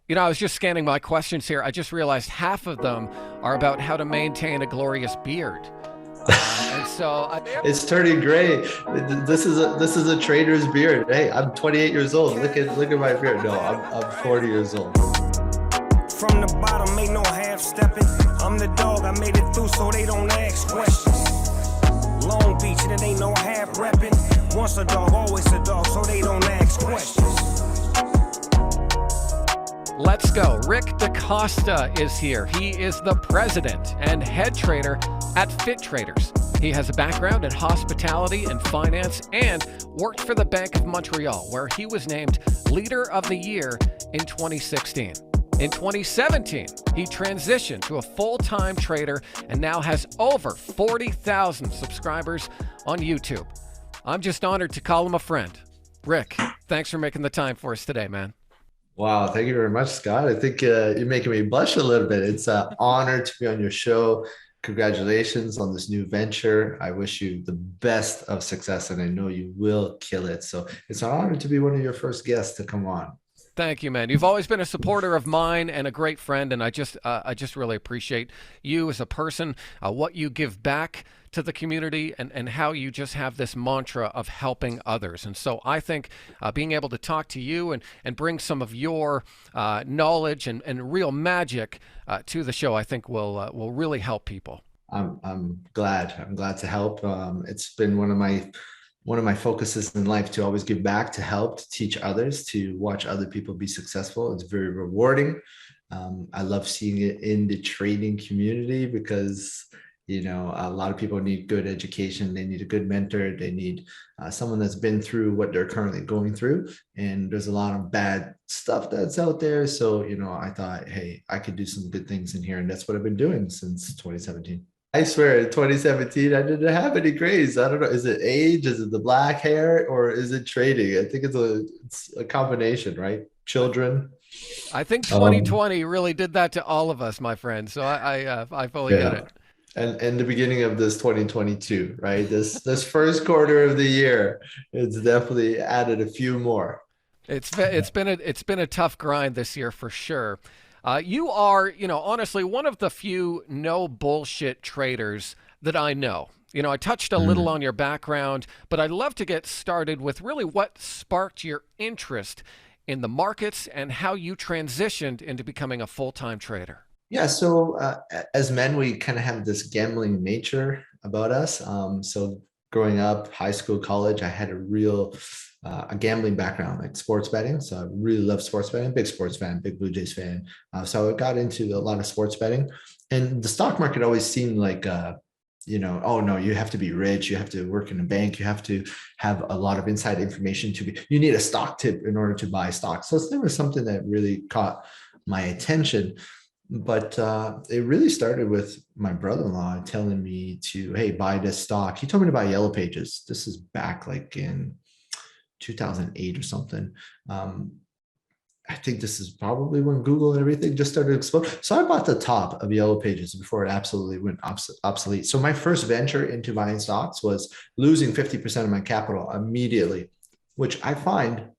You know, I was just scanning my questions here. I just realized half of them are about how to maintain a glorious beard. And so It's turning gray. This is a trader's beard. Hey, I'm 28 years old. Look at my beard. No, I'm 40 years old. From the bottom, ain't no half stepping. I'm the dog, I made it through so they don't ask questions. Long Beach, and it ain't no half repping. Once a dog, always a dog, so they don't ask questions. let's go. Rick DaCosta is here. He is the president and head trader at Fit Traders. He has a background in hospitality and finance and worked for the Bank of Montreal, where he was named Leader of the Year in 2016. In 2017, he transitioned to a full-time trader and now has over 40,000 subscribers on YouTube. I'm just honored to call him a friend. Rick, thanks for making the time for us today, man. Wow, thank you very much, Scott. I think you're making me blush a little bit. It's an honor to be on your show. Congratulations on this new venture. I wish you the best of success, and I know you will kill it. So it's an honor to be one of your first guests to come on. Thank you, man. You've always been a supporter of mine and a great friend, and I just really appreciate you as a person, what you give back to the community, and how you just have this mantra of helping others. And so I think being able to talk to you and bring some of your knowledge and real magic to the show, I think will really help people. I'm glad. I'm glad to help. It's been one of my focuses in life to always give back, to help, to teach others, to watch other people be successful. It's very rewarding. I love seeing it in the trading community because, a lot of people need good education. They need a good mentor. They need someone that's been through what they're currently going through. And there's a lot of bad stuff that's out there. So, I thought, hey, I could do some good things in here. And that's what I've been doing since 2017. I swear, in 2017, I didn't have any grays. I don't know. Is it age? Is it the black hair? Or is it trading? I think it's a combination, right? Children. I think Um, 2020 really did that to all of us, my friend. So I fully get yeah. it. And the beginning of this 2022, right? This first quarter of the year, it's definitely added a few more. It's been a tough grind this year for sure. You are, honestly, one of the few no bullshit traders that I know. I touched a little Mm. on your background, but I'd love to get started with really what sparked your interest in the markets and how you transitioned into becoming a full-time trader. Yeah, so as men, we kind of have this gambling nature about us. So growing up, high school, college, I had a gambling background, like sports betting. So I really love sports betting, big sports fan, big Blue Jays fan. So I got into a lot of sports betting, and the stock market always seemed like, oh no, you have to be rich, you have to work in a bank, you have to have a lot of inside information you need a stock tip in order to buy stocks. So there was something that really caught my attention. But it really started with my brother-in-law telling me to, hey, buy this stock. He told me to buy Yellow Pages. This is back like in 2008 or something. I think this is probably when Google and everything just started exploding. So I bought the top of Yellow Pages before it absolutely went obsolete. So my first venture into buying stocks was losing 50% of my capital immediately, which I find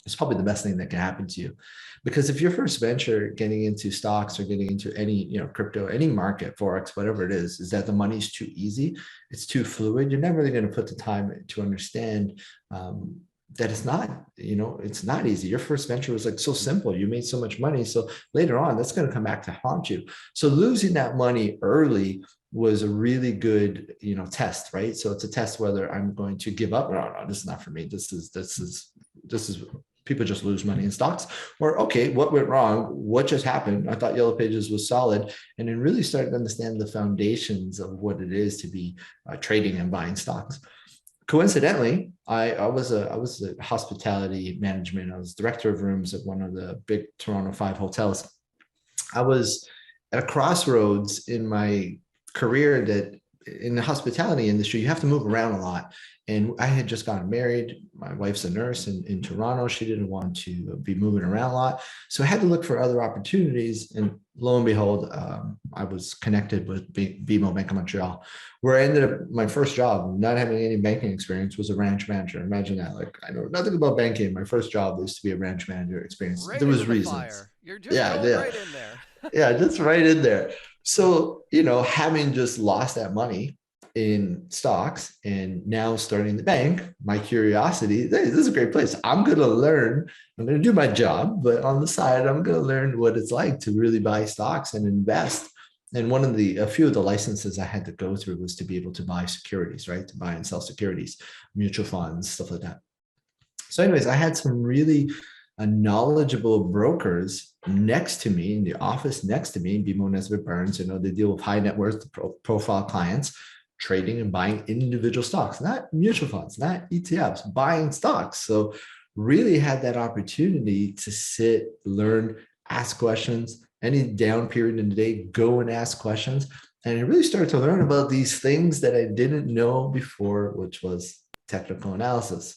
is probably the best thing that can happen to you. Because if your first venture getting into stocks or getting into any, crypto, any market, Forex, whatever it is that the money's too easy, it's too fluid, you're never really going to put the time to understand that it's not easy. Your first venture was like so simple. You made so much money. So later on, that's going to come back to haunt you. So losing that money early was a really good, test, right? So it's a test whether I'm going to give up. No, this is not for me. This is people just lose money in stocks. Or, okay, what went wrong? What just happened? I thought Yellow Pages was solid. And then really started to understand the foundations of what it is to be trading and buying stocks. Coincidentally, I was a hospitality management. I was director of rooms at one of the big Toronto 5 hotels. I was at a crossroads in my career that in the hospitality industry, you have to move around a lot. And I had just gotten married. My wife's a nurse in Toronto. She didn't want to be moving around a lot. So I had to look for other opportunities. And lo and behold, I was connected with BMO, Bank of Montreal, where I ended up, my first job, not having any banking experience, was a ranch manager. Imagine that. Like, I know nothing about banking. My first job was to be a ranch manager experience. Right There was into the reasons. fire. You're just Yeah, going yeah, right in there. yeah, just right in there. So, having just lost that money in stocks and now starting the bank, my curiosity, hey, this is a great place. I'm going to learn, I'm going to do my job, but on the side, I'm going to learn what it's like to really buy stocks and invest. And a few of the licenses I had to go through was to be able to buy securities, right? To buy and sell securities, mutual funds, stuff like that. So, anyways, I had some really knowledgeable brokers next to me in the office next to me, BMO Nesbitt Burns. They deal with high net worth profile clients, trading and buying individual stocks, not mutual funds, not ETFs, buying stocks. So, really had that opportunity to sit, learn, ask questions. Any down period in the day, go and ask questions. And I really started to learn about these things that I didn't know before, which was technical analysis.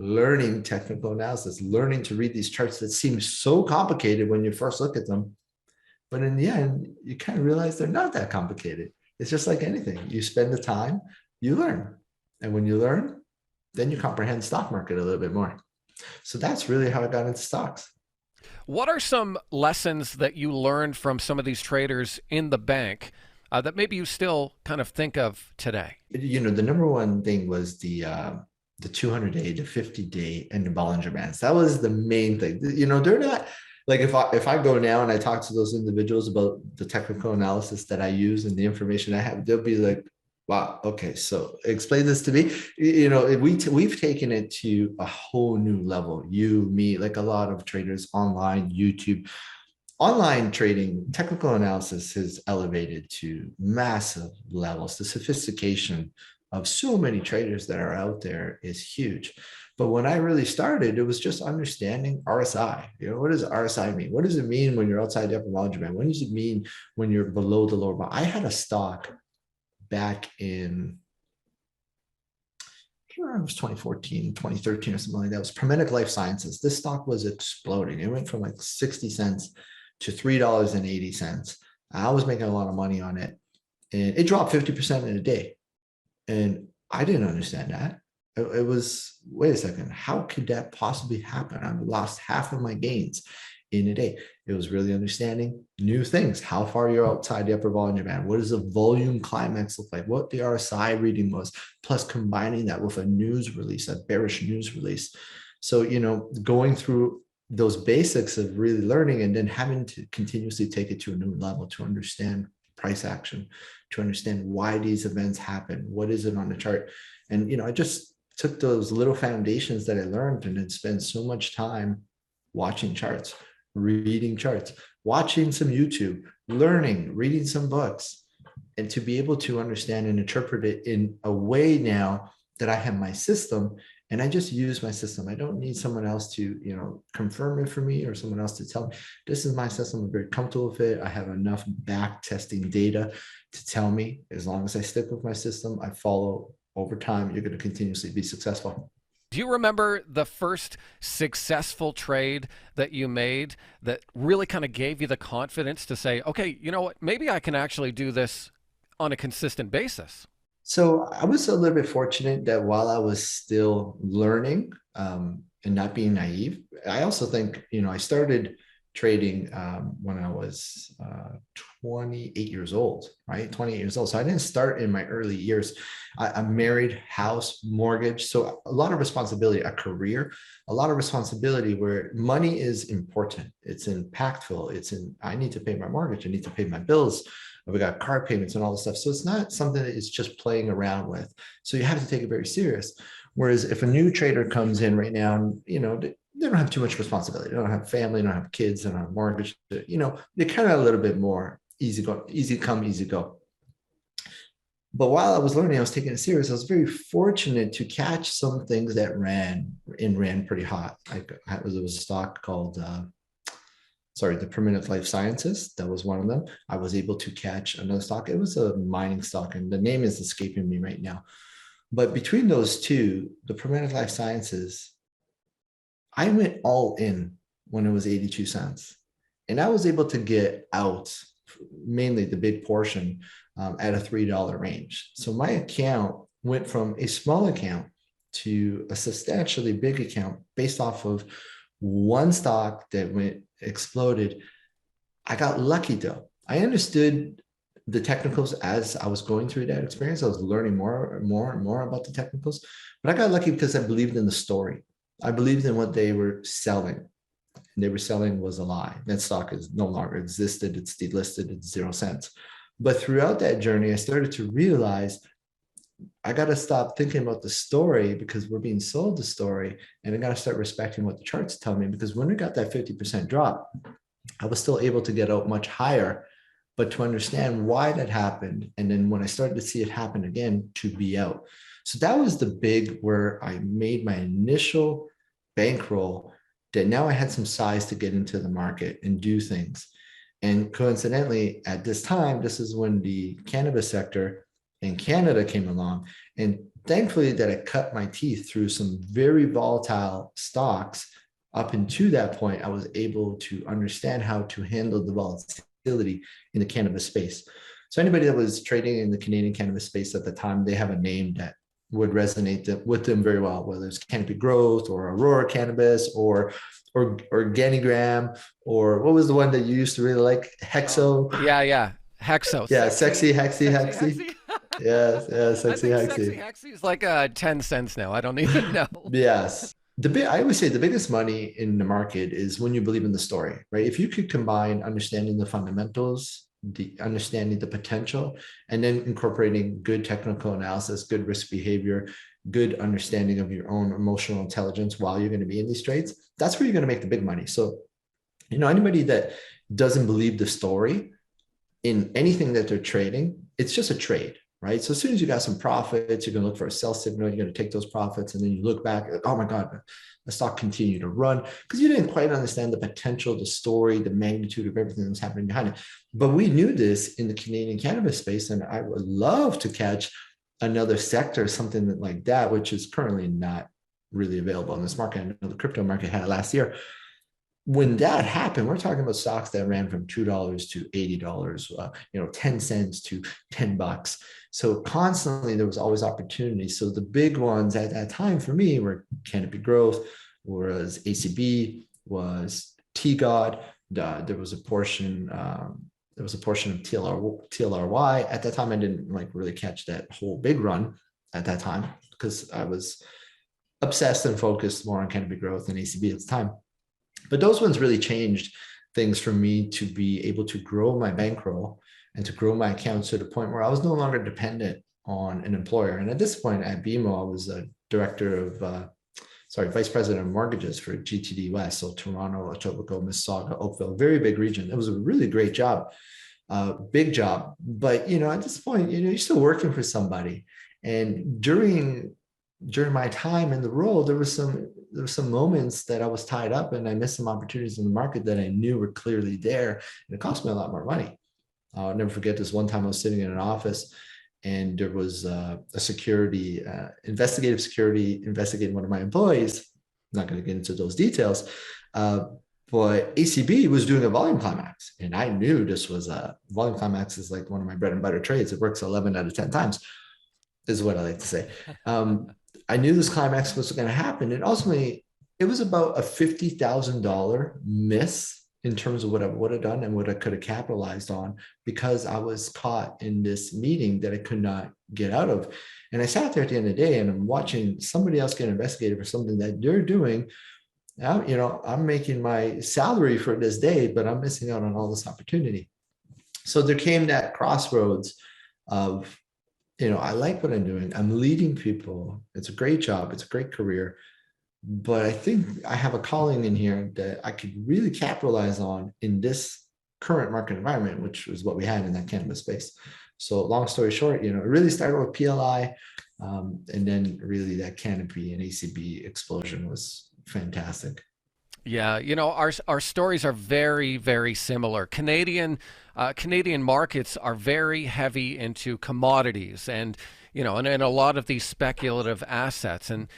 Learning technical analysis, learning to read these charts that seem so complicated when you first look at them. But in the end, you kind of realize they're not that complicated. It's just like anything. You spend the time, you learn. And when you learn, then you comprehend the stock market a little bit more. So that's really how I got into stocks. What are some lessons that you learned from some of these traders in the bank that maybe you still kind of think of today? The number one thing was the 200-day, the 50-day, and the Bollinger Bands. That was the main thing. They're not like if I go now and I talk to those individuals about the technical analysis that I use and the information I have, they'll be like, wow, okay, so explain this to me. We've taken it to a whole new level. You, me, like a lot of traders online, YouTube. Online trading, technical analysis has elevated to massive levels. The sophistication of so many traders that are out there is huge. But when I really started, it was just understanding RSI. What does RSI mean? What does it mean when you're outside the upper Bollinger Band? What does it mean when you're below the lower bound? I had a stock back in, I can't remember, it was 2014, 2013 or something like that. It was Prometic Life Sciences. This stock was exploding. It went from like 60 cents to $3.80. I was making a lot of money on it. And it dropped 50% in a day. And I didn't understand that. It was, wait a second, how could that possibly happen? I lost half of my gains in a day. It was really understanding new things, how far you're outside the upper Bollinger Band. What does the volume climax look like? What the RSI reading was, plus combining that with a news release, a bearish news release. So, going through those basics of really learning and then having to continuously take it to a new level to understand price action, to understand why these events happen, what is it on the chart. And, I just took those little foundations that I learned and then spent so much time watching charts, reading charts, watching some YouTube, learning, reading some books, and to be able to understand and interpret it in a way now that I have my system and I just use my system. I don't need someone else to, confirm it for me or someone else to tell me. This is my system. I'm very comfortable with it. I have enough back testing data to tell me as long as I stick with my system, I follow over time, you're going to continuously be successful. Do you remember the first successful trade that you made that really kind of gave you the confidence to say, okay, you know what, maybe I can actually do this on a consistent basis? So I was a little bit fortunate that while I was still learning and not being naive, I also think, I started trading when I was 28 years old, right? 28 years old. So I didn't start in my early years. I'm married, house, mortgage. So a lot of responsibility, a career, a lot of responsibility where money is important. It's impactful. I need to pay my mortgage. I need to pay my bills. We got car payments and all this stuff. So it's not something that is just playing around with. So you have to take it very serious. Whereas if a new trader comes in right now, they don't have too much responsibility. They don't have family, they don't have kids, they don't have mortgage. They're kind of a little bit more easy come, easy go. But while I was learning, I was taking it serious. I was very fortunate to catch some things that ran pretty hot. There was a stock called, the Primitive Life Sciences. That was one of them. I was able to catch another stock. It was a mining stock, and the name is escaping me right now. But between those two, the Primitive Life Sciences, I went all in when it was 82 cents. And I was able to get out mainly the big portion at a $3 range. So my account went from a small account to a substantially big account based off of one stock that went exploded. I got lucky though. I understood the technicals as I was going through that experience. I was learning more and more and more about the technicals, but I got lucky because I believed in the story. I believed in what they were selling. And they were selling was a lie. That stock is no longer existed. It's delisted. It's 0 cents. But throughout that journey, I started to realize I got to stop thinking about the story because we're being sold the story. And I got to start respecting what the charts tell me, because when we got that 50% drop, I was still able to get out much higher, but to understand why that happened. And then when I started to see it happen again, to be out. So that was the big where I made my initial bankroll, that now I had some size to get into the market and do things. And coincidentally, at this time, this is when the cannabis sector in Canada came along. And thankfully that I cut my teeth through some very volatile stocks. Up until that point, I was able to understand how to handle the volatility in the cannabis space. So anybody that was trading in the Canadian cannabis space at the time, they have a name that would resonate with them very well, whether it's Canopy Growth or Aurora Cannabis or Organigram, or what was the one that you used to really like? Hexo. Yeah. Hexo. Yeah, sexy Hexy. Yes, sexy Hexy. Sexy Hexy is like 10 cents now. I don't even know. Yes. I always say the biggest money in the market is when you believe in the story, right? If you could combine understanding the fundamentals, understanding the potential, and then incorporating good technical analysis, good risk behavior, good understanding of your own emotional intelligence while you're going to be in these trades, that's where you're going to make the big money. So, anybody that doesn't believe the story in anything that they're trading, it's just a trade. Right. So as soon as you got some profits, you're going to look for a sell signal. You're going to take those profits. And then you look back, like, oh my God, the stock continued to run, because you didn't quite understand the potential, the story, the magnitude of everything that was happening behind it. But we knew this in the Canadian cannabis space. And I would love to catch another sector, something like that, which is currently not really available in this market. I know the crypto market had it last year. When that happened, we're talking about stocks that ran from $2 to $80, 10 cents to $10. So constantly there was always opportunity. So the big ones at that time for me were Canopy Growth, was ACB, was T-God. There was a portion of TLRY. At that time, I didn't really catch that whole big run at that time because I was obsessed and focused more on Canopy Growth and ACB at the time. But those ones really changed things for me to be able to grow my bankroll and to grow my accounts to the point where I was no longer dependent on an employer. And at this point at BMO, I was a vice president of mortgages for GTD West. So Toronto, Etobicoke, Mississauga, Oakville, very big region. It was a really great job, big job. But, at this point, you're still working for somebody. And during my time in the role, there were some moments that I was tied up and I missed some opportunities in the market that I knew were clearly there. And it cost me a lot more money. I'll never forget this one time I was sitting in an office and there was a investigative security investigating one of my employees. I'm not going to get into those details, but ACB was doing a volume climax. And I knew this was a volume climax is like one of my bread and butter trades. It works 11 out of 10 times is what I like to say. I knew this climax was going to happen. And ultimately, it was about a $50,000 miss in terms of what I would have done and what I could have capitalized on, because I was caught in this meeting that I could not get out of. And I sat there at the end of the day and I'm watching somebody else get investigated for something that they're doing. Now, I'm making my salary for this day, but I'm missing out on all this opportunity. So there came that crossroads of, I like what I'm doing. I'm leading people. It's a great job. It's a great career. But I think I have a calling in here that I could really capitalize on in this current market environment, which was what we had in that cannabis space. So long story short, it really started with PLI. And then really that Canopy and ACB explosion was fantastic. Yeah, our stories are very, very similar. Canadian markets are very heavy into commodities and a lot of these speculative assets. And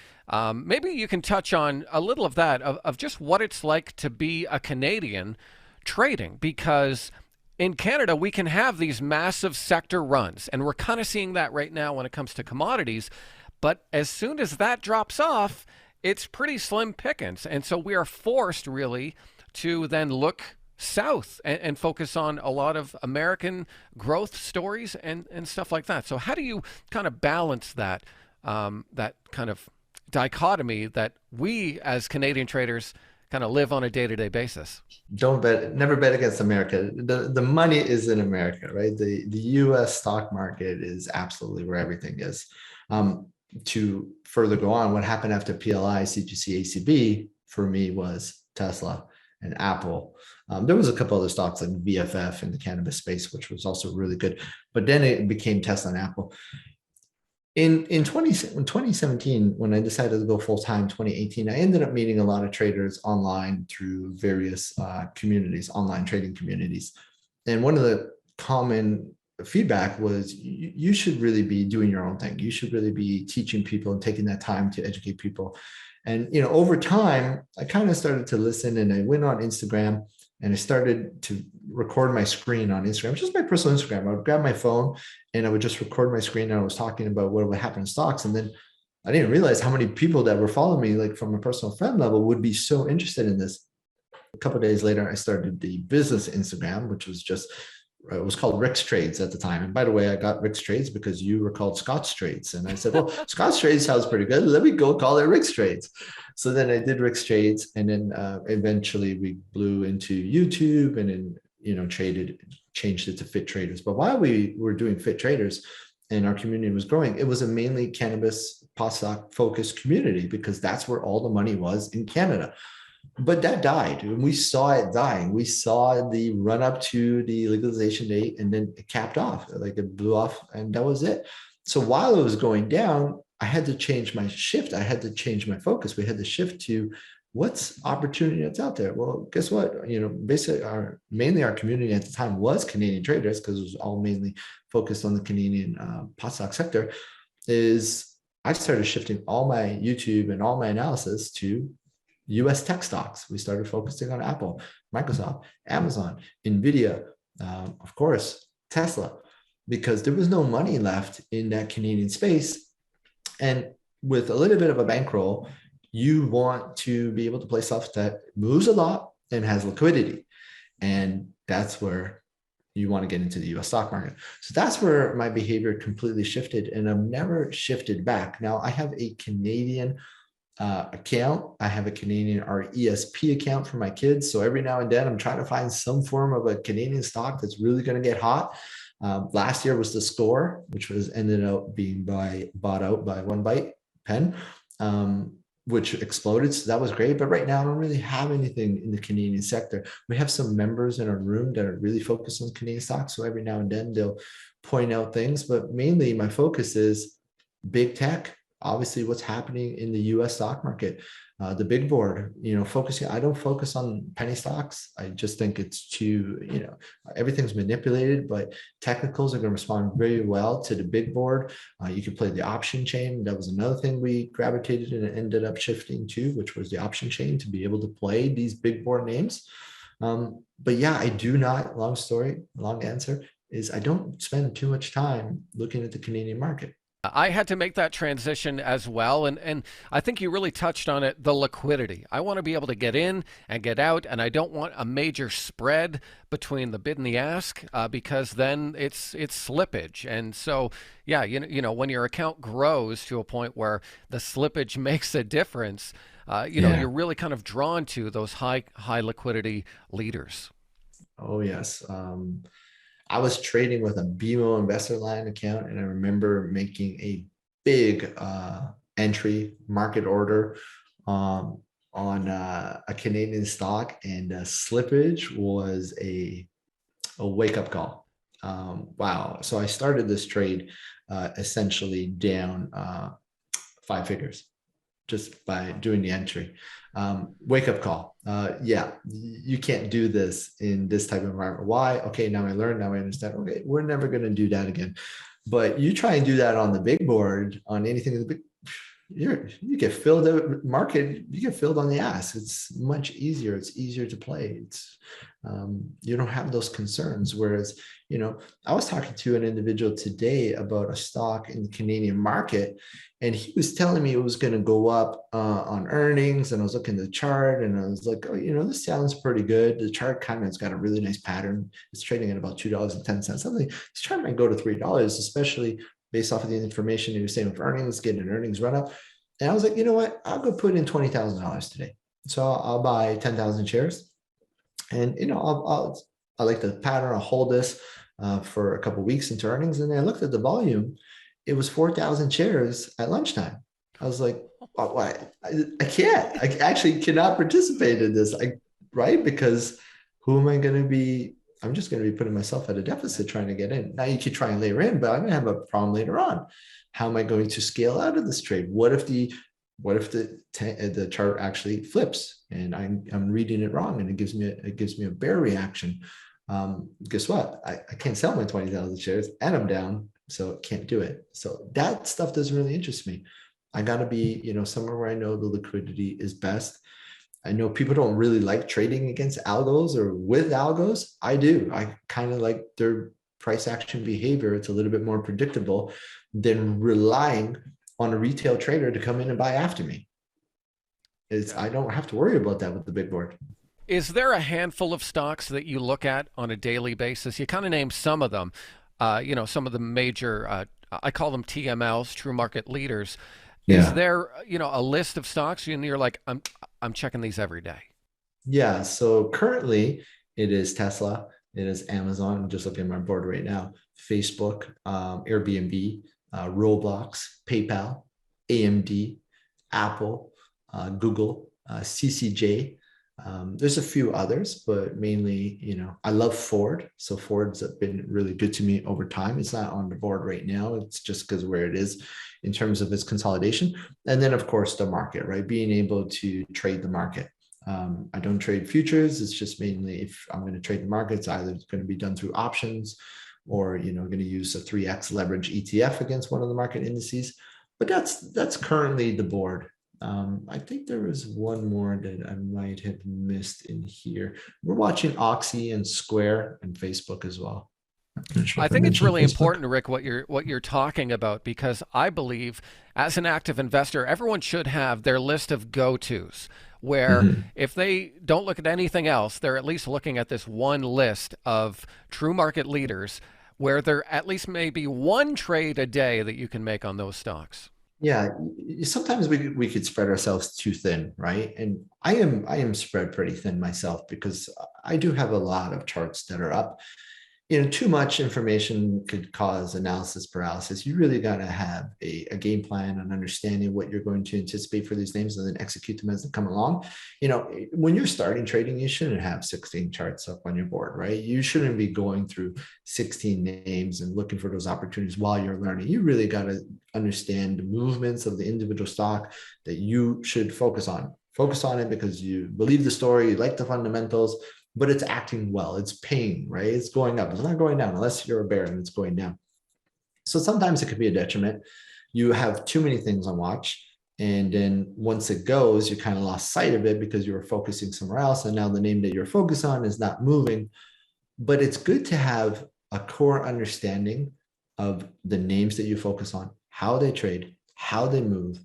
maybe you can touch on a little of that, of just what it's like to be a Canadian trading, because in Canada, we can have these massive sector runs, and we're kind of seeing that right now when it comes to commodities. But as soon as that drops off, it's pretty slim pickings. And so we are forced really to then look south and focus on a lot of American growth stories and stuff like that. So how do you kind of balance that that kind of dichotomy that we as Canadian traders kind of live on a day-to-day basis? Never bet against America. The money is in America, right? The US stock market is absolutely where everything is. To further go on, what happened after PLI, CGC, ACB for me was Tesla and Apple. There was a couple other stocks like VFF in the cannabis space, which was also really good. But then it became Tesla and Apple. In 2017, when I decided to go full-time, 2018, I ended up meeting a lot of traders online through various communities, online trading communities. And one of the common feedback was you should really be doing your own thing. You should really be teaching people and taking that time to educate people. And over time, I kind of started to listen, and I went on Instagram and I started to record my screen on Instagram, just my personal Instagram. I would grab my phone and I would just record my screen, and I was talking about what would happen in stocks. And then I didn't realize how many people that were following me, like from a personal friend level, would be so interested in this. A couple of days later, I started the business Instagram, which was just, it was called Rick's Trades at the time. And by the way, I got Rick's Trades because you were called Scott's Trades. And I said, well, Scott's Trades sounds pretty good. Let me go call it Rick's Trades. So then I did Rick's Trades. And then eventually we blew into YouTube, and then, changed it to Fit Traders. But while we were doing Fit Traders and our community was growing, it was a mainly cannabis pot stock focused community, because that's where all the money was in Canada. But that died, and we saw it dying. We saw the run up to the legalization date, and then it capped off, like it blew off, and that was it. So while it was going down, I had to change my shift. I had to change my focus. We had to shift to what's opportunity that's out there. Well, guess what? Basically mainly our community at the time was Canadian traders, because it was all mainly focused on the Canadian pot stock sector. I started shifting all my YouTube and all my analysis to US tech stocks. We started focusing on Apple, Microsoft, Amazon, Nvidia, of course, Tesla, because there was no money left in that Canadian space. And with a little bit of a bankroll, you want to be able to play stuff that moves a lot and has liquidity. And that's where you want to get into the US stock market. So that's where my behavior completely shifted, and I've never shifted back. Now I have a Canadian account. I have a Canadian RESP account for my kids. So every now and then I'm trying to find some form of a Canadian stock that's really going to get hot. Last year was the Score, which ended up being bought out by One Bite Pen, which exploded. So that was great. But right now I don't really have anything in the Canadian sector. We have some members in our room that are really focused on Canadian stocks. So every now and then they'll point out things, but mainly my focus is big tech. Obviously, what's happening in the US stock market, the big board, focusing. I don't focus on penny stocks. I just think it's too, everything's manipulated, but technicals are going to respond very well to the big board. You can play the option chain. That was another thing we gravitated and ended up shifting to, which was the option chain, to be able to play these big board names. But yeah, I do not, long answer is I don't spend too much time looking at the Canadian market. I had to make that transition as well. And I think you really touched on it, the liquidity. I want to be able to get in and get out, and I don't want a major spread between the bid and the ask, because then it's slippage. And so, yeah, when your account grows to a point where the slippage makes a difference, you're really kind of drawn to those high liquidity leaders. Oh, yes. I was trading with a BMO Investor Line account, and I remember making a big entry market order on a Canadian stock, and slippage was a wake-up call. Wow. So I started this trade essentially down 5 figures just by doing the entry. Wake-up call. Yeah, you can't do this in this type of environment. Why? Okay, now I learned, now I understand. Okay, we're never going to do that again. But you try and do that on the big board, on anything in the big, you get filled out market, you get filled on the ass. It's much easier. It's easier to play. It's you don't have those concerns. Whereas, I was talking to an individual today about a stock in the Canadian market, and he was telling me it was going to go up on earnings. And I was looking at the chart and I was like, oh, this sounds pretty good. The chart kind of has got a really nice pattern. It's trading at about $2.10. Something this chart might go to $3, especially based off of the information you were saying with earnings, getting an earnings run up. And I was like, you know what? I'll go put in $20,000 today. So I'll buy 10,000 shares. And, I like the pattern. I'll hold this for a couple of weeks into earnings. And then I looked at the volume. It was 4,000 shares at lunchtime. I was like, oh, why? I can't. I actually cannot participate in this, right? Because who am I going to be? I'm just going to be putting myself at a deficit trying to get in. Now you could try and layer in, but I'm going to have a problem later on. How am I going to scale out of this trade? What if the chart actually flips and I'm reading it wrong and it gives me a bear reaction? Guess what? I can't sell my 20,000 shares and I'm down, so can't do it. So that stuff doesn't really interest me. I got to be, somewhere where I know the liquidity is best. I know people don't really like trading against algos or with algos. I do. I kind of like their price action behavior. It's a little bit more predictable than relying on a retail trader to come in and buy after me. I don't have to worry about that with the big board. Is there a handful of stocks that you look at on a daily basis? You kind of named some of them, some of the major, I call them TMLs, true market leaders. Yeah. Is there, a list of stocks and you're like, I'm checking these every day? Yeah. So currently it is Tesla. It is Amazon. I'm just looking at my board right now. Facebook, Airbnb, Roblox, PayPal, AMD, Apple, Google, CCJ. There's a few others, but mainly, I love Ford. So Ford's been really good to me over time. It's not on the board right now. It's just because where it is in terms of its consolidation. And then, of course, the market, right? Being able to trade the market. I don't trade futures. It's just mainly if I'm going to trade the market, it's either going to be done through options or, going to use a 3x leverage ETF against one of the market indices. But that's currently the board. I think there was one more that I might have missed in here. We're watching Oxy and Square and Facebook as well. I think it's really important, Rick, what you're talking about, because I believe as an active investor, everyone should have their list of go-tos where if they don't look at anything else, they're at least looking at this one list of true market leaders where there at least may be one trade a day that you can make on those stocks. Yeah, sometimes we could spread ourselves too thin, right? And I am spread pretty thin myself because I do have a lot of charts that are up. Too much information could cause analysis paralysis. You really got to have a game plan and understanding what you're going to anticipate for these names and then execute them as they come along. When you're starting trading, you shouldn't have 16 charts up on your board, right? You shouldn't be going through 16 names and looking for those opportunities while you're learning. You really got to understand the movements of the individual stock that you should focus on. Focus on it because you believe the story, you like the fundamentals, but it's acting well. It's paying, right? It's going up. It's not going down unless you're a bear and it's going down. So sometimes it could be a detriment. You have too many things on watch. And then once it goes, you kind of lost sight of it because you were focusing somewhere else. And now the name that you're focused on is not moving. But it's good to have a core understanding of the names that you focus on, how they trade, how they move,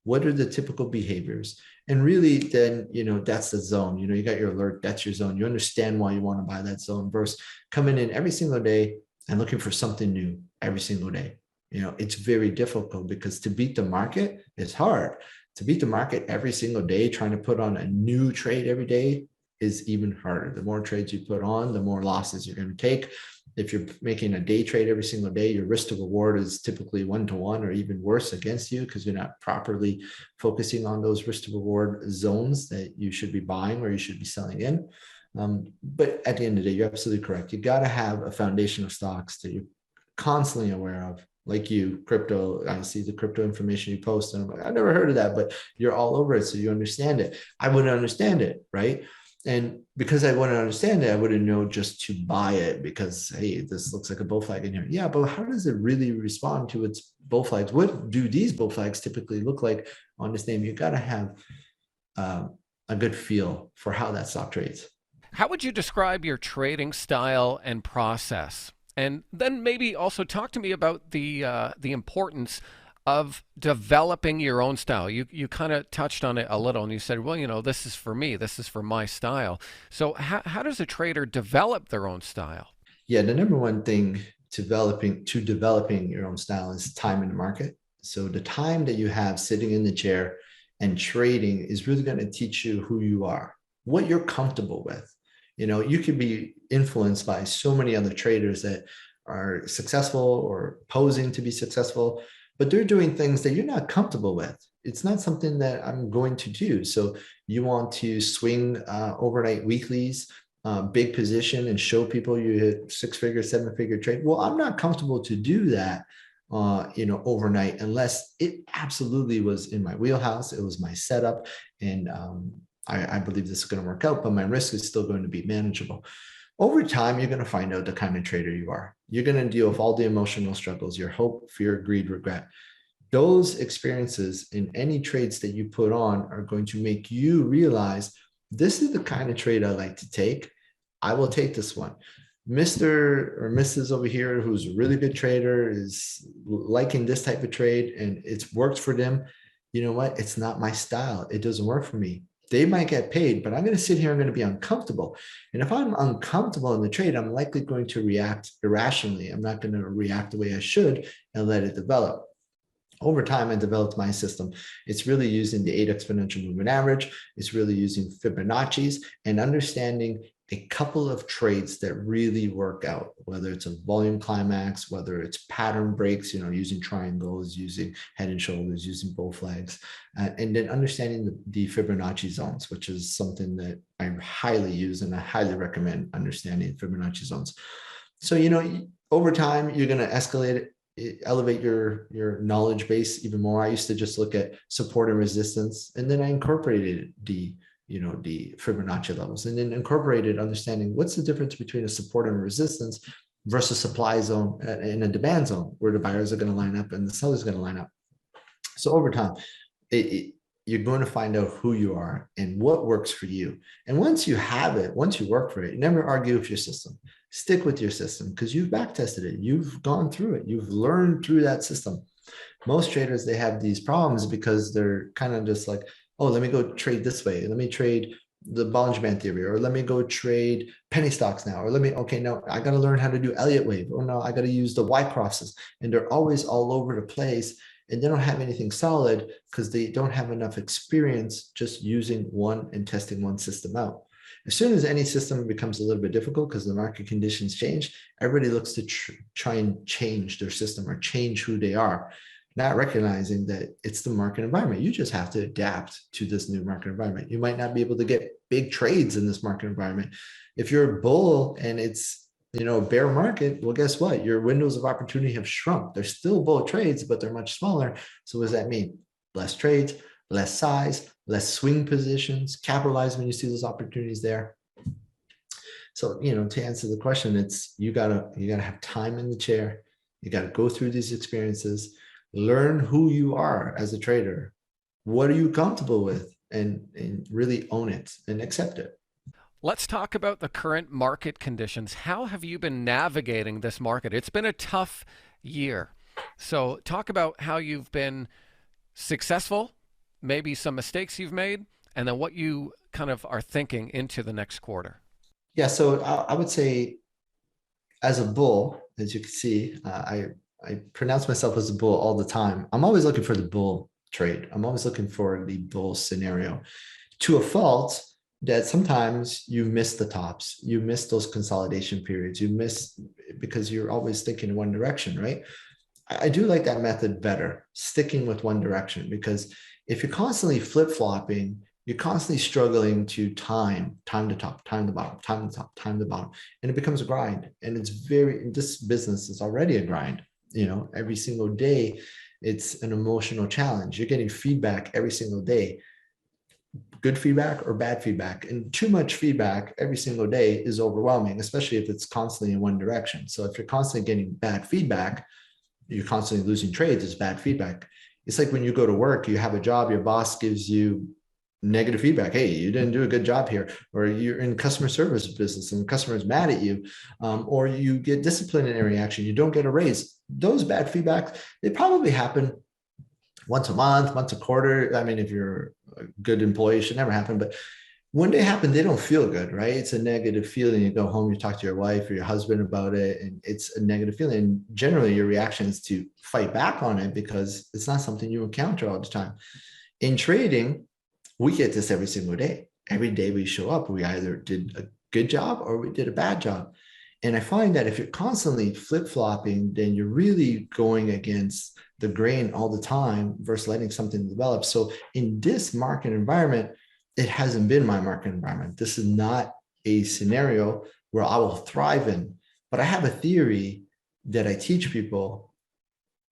what are the typical behaviors. And really then, that's the zone. You got your alert, that's your zone. You understand why you want to buy that zone versus coming in every single day and looking for something new every single day. It's very difficult because to beat the market is hard. To beat the market every single day, trying to put on a new trade every day is even harder. The more trades you put on, the more losses you're going to take. If you're making a day trade every single day, your risk to reward is typically 1-to-1 or even worse against you because you're not properly focusing on those risk to reward zones that you should be buying or you should be selling in. But at the end of the day, you're absolutely correct. You got to have a foundation of stocks that you're constantly aware of. Like crypto, I see the crypto information you post and I'm like, I never heard of that, but you're all over it. So you understand it. I wouldn't understand it, right? And because I wouldn't understand it, I wouldn't know just to buy it because, hey, this looks like a bull flag in here. Yeah, but how does it really respond to its bull flags? What do these bull flags typically look like on this name? You got to have a good feel for how that stock trades. How would you describe your trading style and process? And then maybe also talk to me about the importance of developing your own style. You kind of touched on it a little, and you said, well, this is for me, this is for my style. So how does a trader develop their own style? Yeah, the number one thing developing your own style is time in the market. So the time that you have sitting in the chair and trading is really going to teach you who you are, what you're comfortable with. You could be influenced by so many other traders that are successful or posing to be successful, but they're doing things that you're not comfortable with. It's not something that I'm going to do. So you want to swing overnight weeklies, big position, and show people you hit 6-figure, 7-figure trade. Well, I'm not comfortable to do that, overnight, unless it absolutely was in my wheelhouse. It was my setup, and I believe this is going to work out, but my risk is still going to be manageable. Over time, you're going to find out the kind of trader you are. You're going to deal with all the emotional struggles, your hope, fear, greed, regret. Those experiences in any trades that you put on are going to make you realize, this is the kind of trade I like to take. I will take this one. Mr. or Mrs. over here, who's a really good trader, is liking this type of trade and it's worked for them. You know what? It's not my style. It doesn't work for me. They might get paid, but I'm going to sit here. I'm going to be uncomfortable. And if I'm uncomfortable in the trade, I'm likely going to react irrationally. I'm not going to react the way I should and let it develop. Over time, I developed my system. It's really using the 8 exponential moving average. It's really using Fibonacci's and understanding a couple of trades that really work out, whether it's a volume climax, whether it's pattern breaks, using triangles, using head and shoulders, using bull flags, and then understanding the Fibonacci zones, which is something that I highly use and I highly recommend understanding Fibonacci zones. So, over time, you're going to escalate it, elevate your knowledge base even more. I used to just look at support and resistance, and then I incorporated the Fibonacci levels, and then incorporated understanding what's the difference between a support and a resistance versus supply zone and a demand zone, where the buyers are going to line up and the sellers are going to line up. So over time, you're going to find out who you are and what works for you. And once you have it, once you work for it, you never argue with your system. Stick with your system because you've back tested it. You've gone through it. You've learned through that system. Most traders, they have these problems because they're kind of just like, oh, let me go trade this way. Let me trade the Bollinger Band theory, or let me go trade penny stocks now, or no, I got to learn how to do Elliott wave, or no, I got to use the Y crosses. And they're always all over the place, and they don't have anything solid because they don't have enough experience just using one and testing one system out. As soon as any system becomes a little bit difficult because the market conditions change, everybody looks to try and change their system or change who they are, not recognizing that it's the market environment. You just have to adapt to this new market environment. You might not be able to get big trades in this market environment. If you're a bull and it's a bear market, well, guess what? Your windows of opportunity have shrunk. They're still bull trades, but they're much smaller. So what does that mean? Less trades, less size, less swing positions. Capitalize when you see those opportunities there. So, to answer the question, it's you gotta have time in the chair. You gotta go through these experiences. Learn who you are as a trader. What are you comfortable with? And really own it and accept it. Let's talk about the current market conditions. How have you been navigating this market? It's been a tough year. So talk about how you've been successful, maybe some mistakes you've made, and then what you kind of are thinking into the next quarter. Yeah, so I would say as a bull, as you can see, I pronounce myself as a bull all the time. I'm always looking for the bull trade. I'm always looking for the bull scenario, to a fault that sometimes you miss the tops. You miss those consolidation periods. You miss because you're always thinking in one direction, right? I do like that method better, sticking with one direction, because if you're constantly flip-flopping, you're constantly struggling to time the top, time the bottom, time the top, time the bottom, and it becomes a grind. And this business is already a grind. Every single day, it's an emotional challenge. You're getting feedback every single day, good feedback or bad feedback. And too much feedback every single day is overwhelming, especially if it's constantly in one direction. So if you're constantly getting bad feedback, you're constantly losing trades. It's bad feedback. It's like when you go to work, you have a job, your boss gives you negative feedback. Hey, you didn't do a good job here, or you're in customer service business and the customer's mad at you, or you get disciplinary action, you don't get a raise. Those bad feedbacks, they probably happen once a month, once a quarter. I mean, if you're a good employee, it should never happen. But when they happen, they don't feel good, right? It's a negative feeling. You go home, you talk to your wife or your husband about it, and it's a negative feeling. And generally, your reaction is to fight back on it because it's not something you encounter all the time. In trading, we get this every single day. Every day we show up, we either did a good job or we did a bad job. And I find that if you're constantly flip-flopping, then you're really going against the grain all the time versus letting something develop. So in this market environment, it hasn't been my market environment. This is not a scenario where I will thrive in. But I have a theory that I teach people,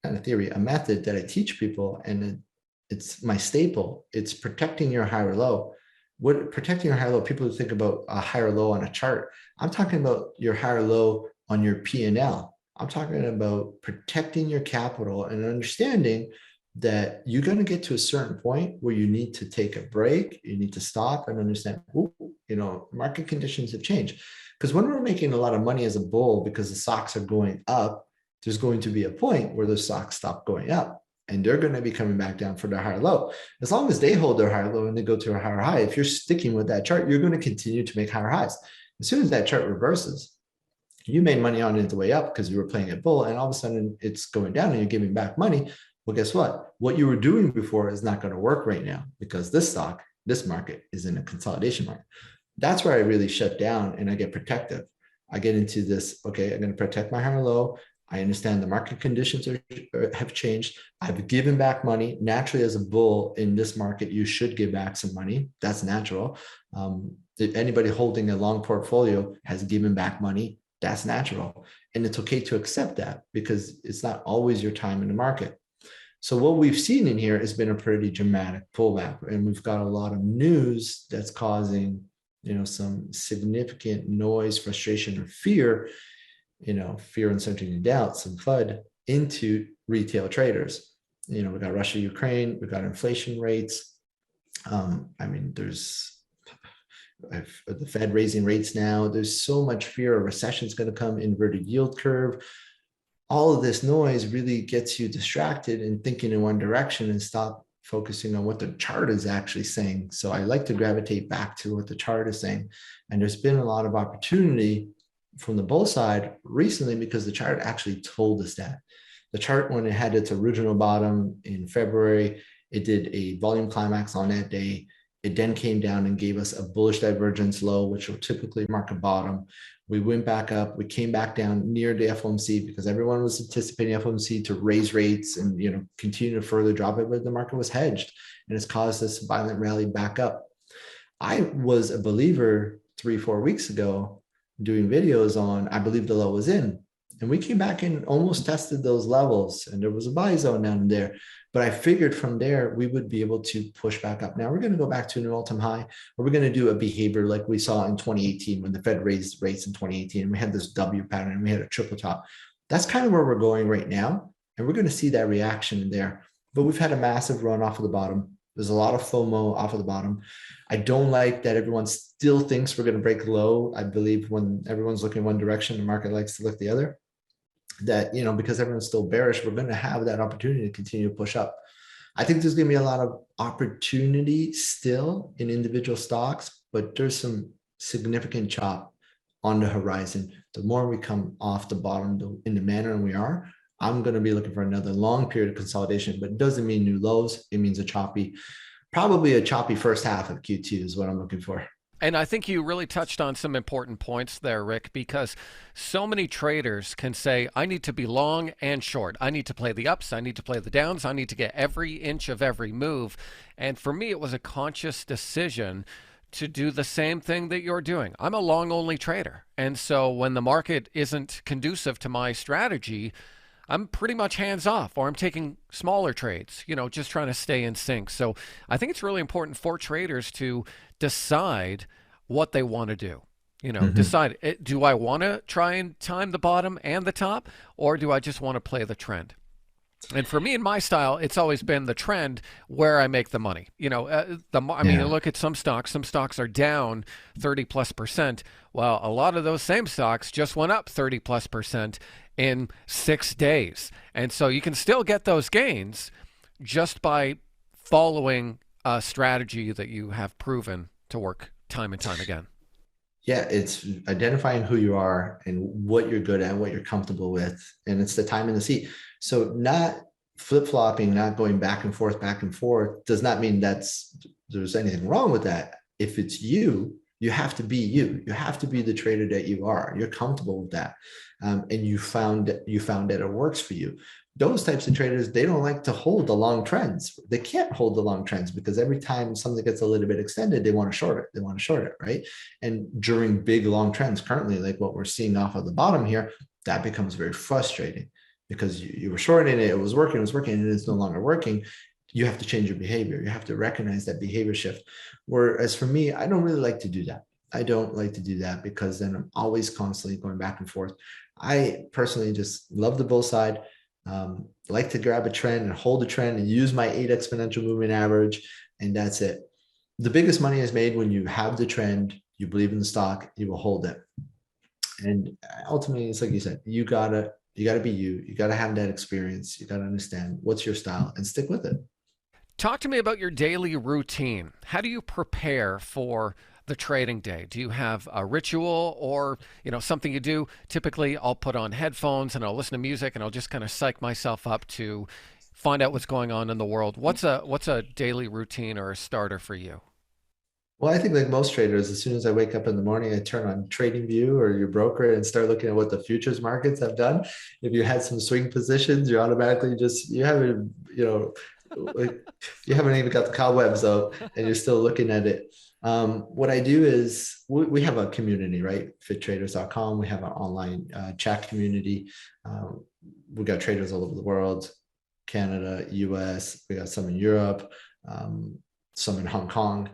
not a theory, a method that I teach people, and it's my staple. It's protecting your higher low. What protecting your higher low? People think about a higher low on a chart. I'm talking about your higher low on your P&L. I'm talking about protecting your capital and understanding that you're going to get to a certain point where you need to take a break. You need to stop and understand, market conditions have changed. Because when we're making a lot of money as a bull because the stocks are going up, there's going to be a point where the stocks stop going up. And they're going to be coming back down for their higher low. As long as they hold their higher low and they go to a higher high, if you're sticking with that chart, you're going to continue to make higher highs. As soon as that chart reverses, you made money on it the way up because you were playing it bull, and all of a sudden it's going down and you're giving back money. Well, guess what? What you were doing before is not going to work right now because this market is in a consolidation market. That's where I really shut down and I get protective. I get into this, okay, I'm going to protect my higher low. I understand the market conditions have changed. I've given back money. Naturally, as a bull in this market, you should give back some money. That's natural. If anybody holding a long portfolio has given back money, that's natural. And it's okay to accept that because it's not always your time in the market. So what we've seen in here has been a pretty dramatic pullback. And we've got a lot of news that's causing, some significant noise, frustration, or fear, fear, uncertainty, and doubt, some FUD into retail traders. We got Russia, Ukraine, we've got inflation rates. There's the Fed raising rates now. There's so much fear a recession is going to come, inverted yield curve. All of this noise really gets you distracted and thinking in one direction and stop focusing on what the chart is actually saying. So I like to gravitate back to what the chart is saying. And there's been a lot of opportunity from the bull side recently because the chart actually told us that. The chart, when it had its original bottom in February, it did a volume climax on that day. It then came down and gave us a bullish divergence low, which will typically mark a bottom. We went back up. We came back down near the FOMC because everyone was anticipating FOMC to raise rates and continue to further drop it, but the market was hedged and it's caused this violent rally back up. I was a believer 3-4 weeks ago doing videos on, I believe the low was in, and we came back and almost tested those levels and there was a buy zone down there. But I figured from there, we would be able to push back up. Now we're going to go back to an all-time high, or we're going to do a behavior like we saw in 2018 when the Fed raised rates in 2018. And we had this W pattern and we had a triple top. That's kind of where we're going right now. And we're going to see that reaction in there. But we've had a massive run off of the bottom. There's a lot of FOMO off of the bottom. I don't like that everyone still thinks we're going to break low. I believe when everyone's looking one direction, the market likes to look the other. That, because everyone's still bearish, we're going to have that opportunity to continue to push up. I think there's going to be a lot of opportunity still in individual stocks, but there's some significant chop on the horizon. The more we come off the bottom in the manner we are, I'm going to be looking for another long period of consolidation, but it doesn't mean new lows. It means probably a choppy first half of Q2 is what I'm looking for. And I think you really touched on some important points there, Rick, because so many traders can say, I need to be long and short. I need to play the ups. I need to play the downs. I need to get every inch of every move. And for me, it was a conscious decision to do the same thing that you're doing. I'm a long-only trader. And so when the market isn't conducive to my strategy, I'm pretty much hands off, or I'm taking smaller trades, just trying to stay in sync. So I think it's really important for traders to decide what they want to do. Decide, do I want to try and time the bottom and the top, or do I just want to play the trend? And for me and my style, it's always been the trend where I make the money. I mean, you Yeah. look at some stocks are down 30 plus percent. Well, a lot of those same stocks just went up 30 plus percent in 6 days. And so you can still get those gains just by following a strategy that you have proven to work time and time again. Yeah, it's identifying who you are and what you're good at, what you're comfortable with, and it's the time in the seat. So not flip-flopping, not going back and forth does not mean there's anything wrong with that. If it's you, you have to be you. You have to be the trader that you are. You're comfortable with that, and you found that it works for you. Those types of traders, they don't like to hold the long trends. They can't hold the long trends because every time something gets a little bit extended, they want to short it. They want to short it, right? And during big long trends, currently, like what we're seeing off of the bottom here, that becomes very frustrating because you were shorting it, it was working, and it's no longer working. You have to change your behavior. You have to recognize that behavior shift. Whereas for me, I don't really like to do that. I don't like to do that because then I'm always constantly going back and forth. I personally just love the bull side. Like to grab a trend and hold a trend and use my 8 exponential moving average, and that's it. The biggest money is made when you have the trend, you believe in the stock, you will hold it. And ultimately, it's like you said, you gotta be you. You gotta have that experience. You gotta understand what's your style and stick with it. Talk to me about your daily routine. How do you prepare for the trading day? Do you have a ritual or, something you do? Typically, I'll put on headphones and I'll listen to music and I'll just kind of psych myself up to find out what's going on in the world. What's a daily routine or a starter for you? Well, I think like most traders, as soon as I wake up in the morning, I turn on TradingView or your broker and start looking at what the futures markets have done. If you had some swing positions, you automatically you haven't, like, you haven't even got the cobwebs out and you're still looking at it. What I do is we have a community, right? fittraders.com. We have an online chat community. We got traders all over the world, Canada, US. We got some in Europe, some in Hong Kong.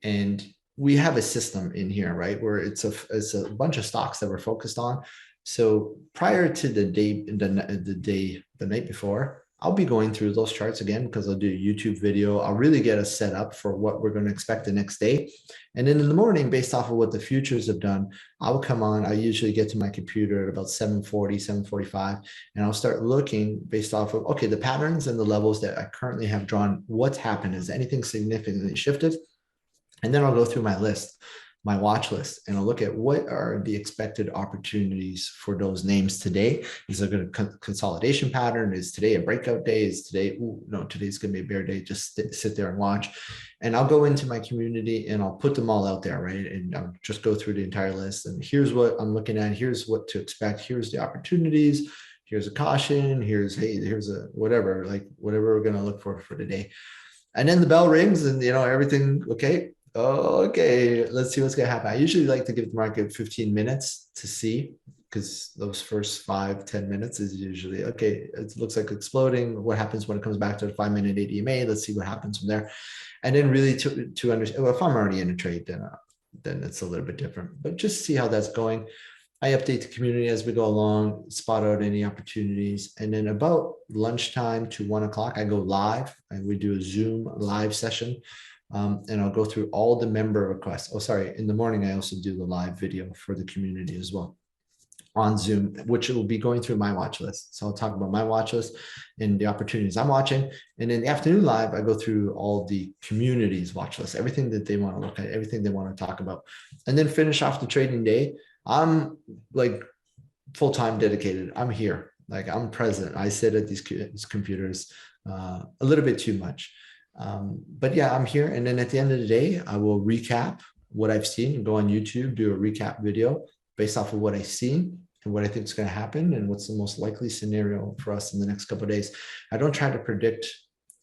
And we have a system in here, right? Where it's a bunch of stocks that we're focused on. So prior to the night before, I'll be going through those charts again because I'll do a YouTube video. I'll really get us set up for what we're going to expect the next day. And then in the morning, based off of what the futures have done, I'll come on. I usually get to my computer at about 7:40, 7:45, and I'll start looking based off of, okay, the patterns and the levels that I currently have drawn. What's happened? Is anything significantly shifted? And then I'll go through my watch list, and I'll look at what are the expected opportunities for those names today. Is there going to consolidation pattern? Is today a breakout day? Is today, no, today's going to be a bear day. Just sit there and watch. And I'll go into my community and I'll put them all out there, right? And I'll just go through the entire list. And here's what I'm looking at. Here's what to expect. Here's the opportunities. Here's a caution. Here's a whatever, like whatever we're going to look for today. And then the bell rings and, everything, okay. Oh, okay, let's see what's going to happen. I usually like to give the market 15 minutes to see, because those first 5-10 minutes is usually, okay, it looks like exploding. What happens when it comes back to the 5-minute ADMA? Let's see what happens from there. And then really to understand, well, if I'm already in a trade, then it's a little bit different. But just see how that's going. I update the community as we go along, spot out any opportunities. And then about lunchtime to 1 o'clock, I go live and we do a Zoom live session. And I'll go through all the member requests. Oh, sorry. In the morning, I also do the live video for the community as well on Zoom, which will be going through my watch list. So I'll talk about my watch list and the opportunities I'm watching. And in the afternoon live, I go through all the community's watch list, everything that they want to look at, everything they want to talk about, and then finish off the trading day. I'm like full-time dedicated. I'm here. Like I'm present. I sit at these computers a little bit too much. But yeah, I'm here. And then at the end of the day, I will recap what I've seen and go on YouTube, do a recap video based off of what I've seen and what I think is going to happen and what's the most likely scenario for us in the next couple of days. I don't try to predict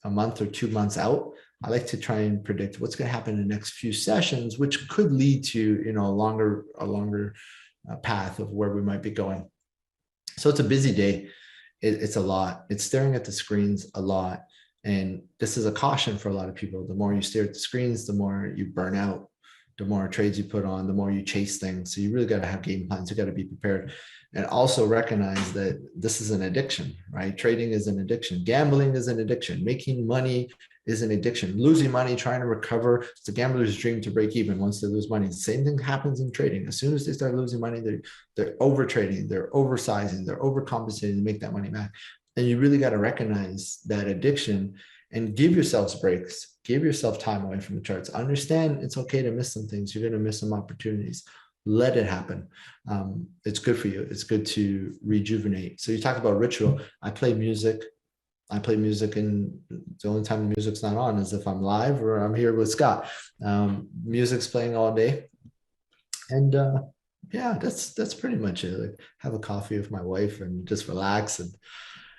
a month or 2 months out. I like to try and predict what's going to happen in the next few sessions, which could lead to, a longer path of where we might be going. So it's a busy day. It's a lot. It's staring at the screens a lot. And this is a caution for a lot of people. The more you stare at the screens, the more you burn out. the more trades you put on, the more you chase things. So you really got to have game plans. You got to be prepared, and also recognize that this is an addiction, right? Trading is an addiction. Gambling is an addiction. Making money is an addiction. Losing money, trying to recover. It's a gambler's dream to break even once they lose money. The same thing happens in trading. As soon as they start losing money, they're over trading, they're oversizing, they're overcompensating to make that money back. And you really got to recognize that addiction and give yourselves breaks. Give yourself time away from the charts. Understand it's okay to miss some things. You're going to miss some opportunities. Let it happen. It's good for you. It's good to rejuvenate. So you talk about ritual. I play music, and the only time the music's not on is if I'm live or I'm here with Scott. Music's playing all day. And yeah, that's pretty much it. Like, have a coffee with my wife and just relax. And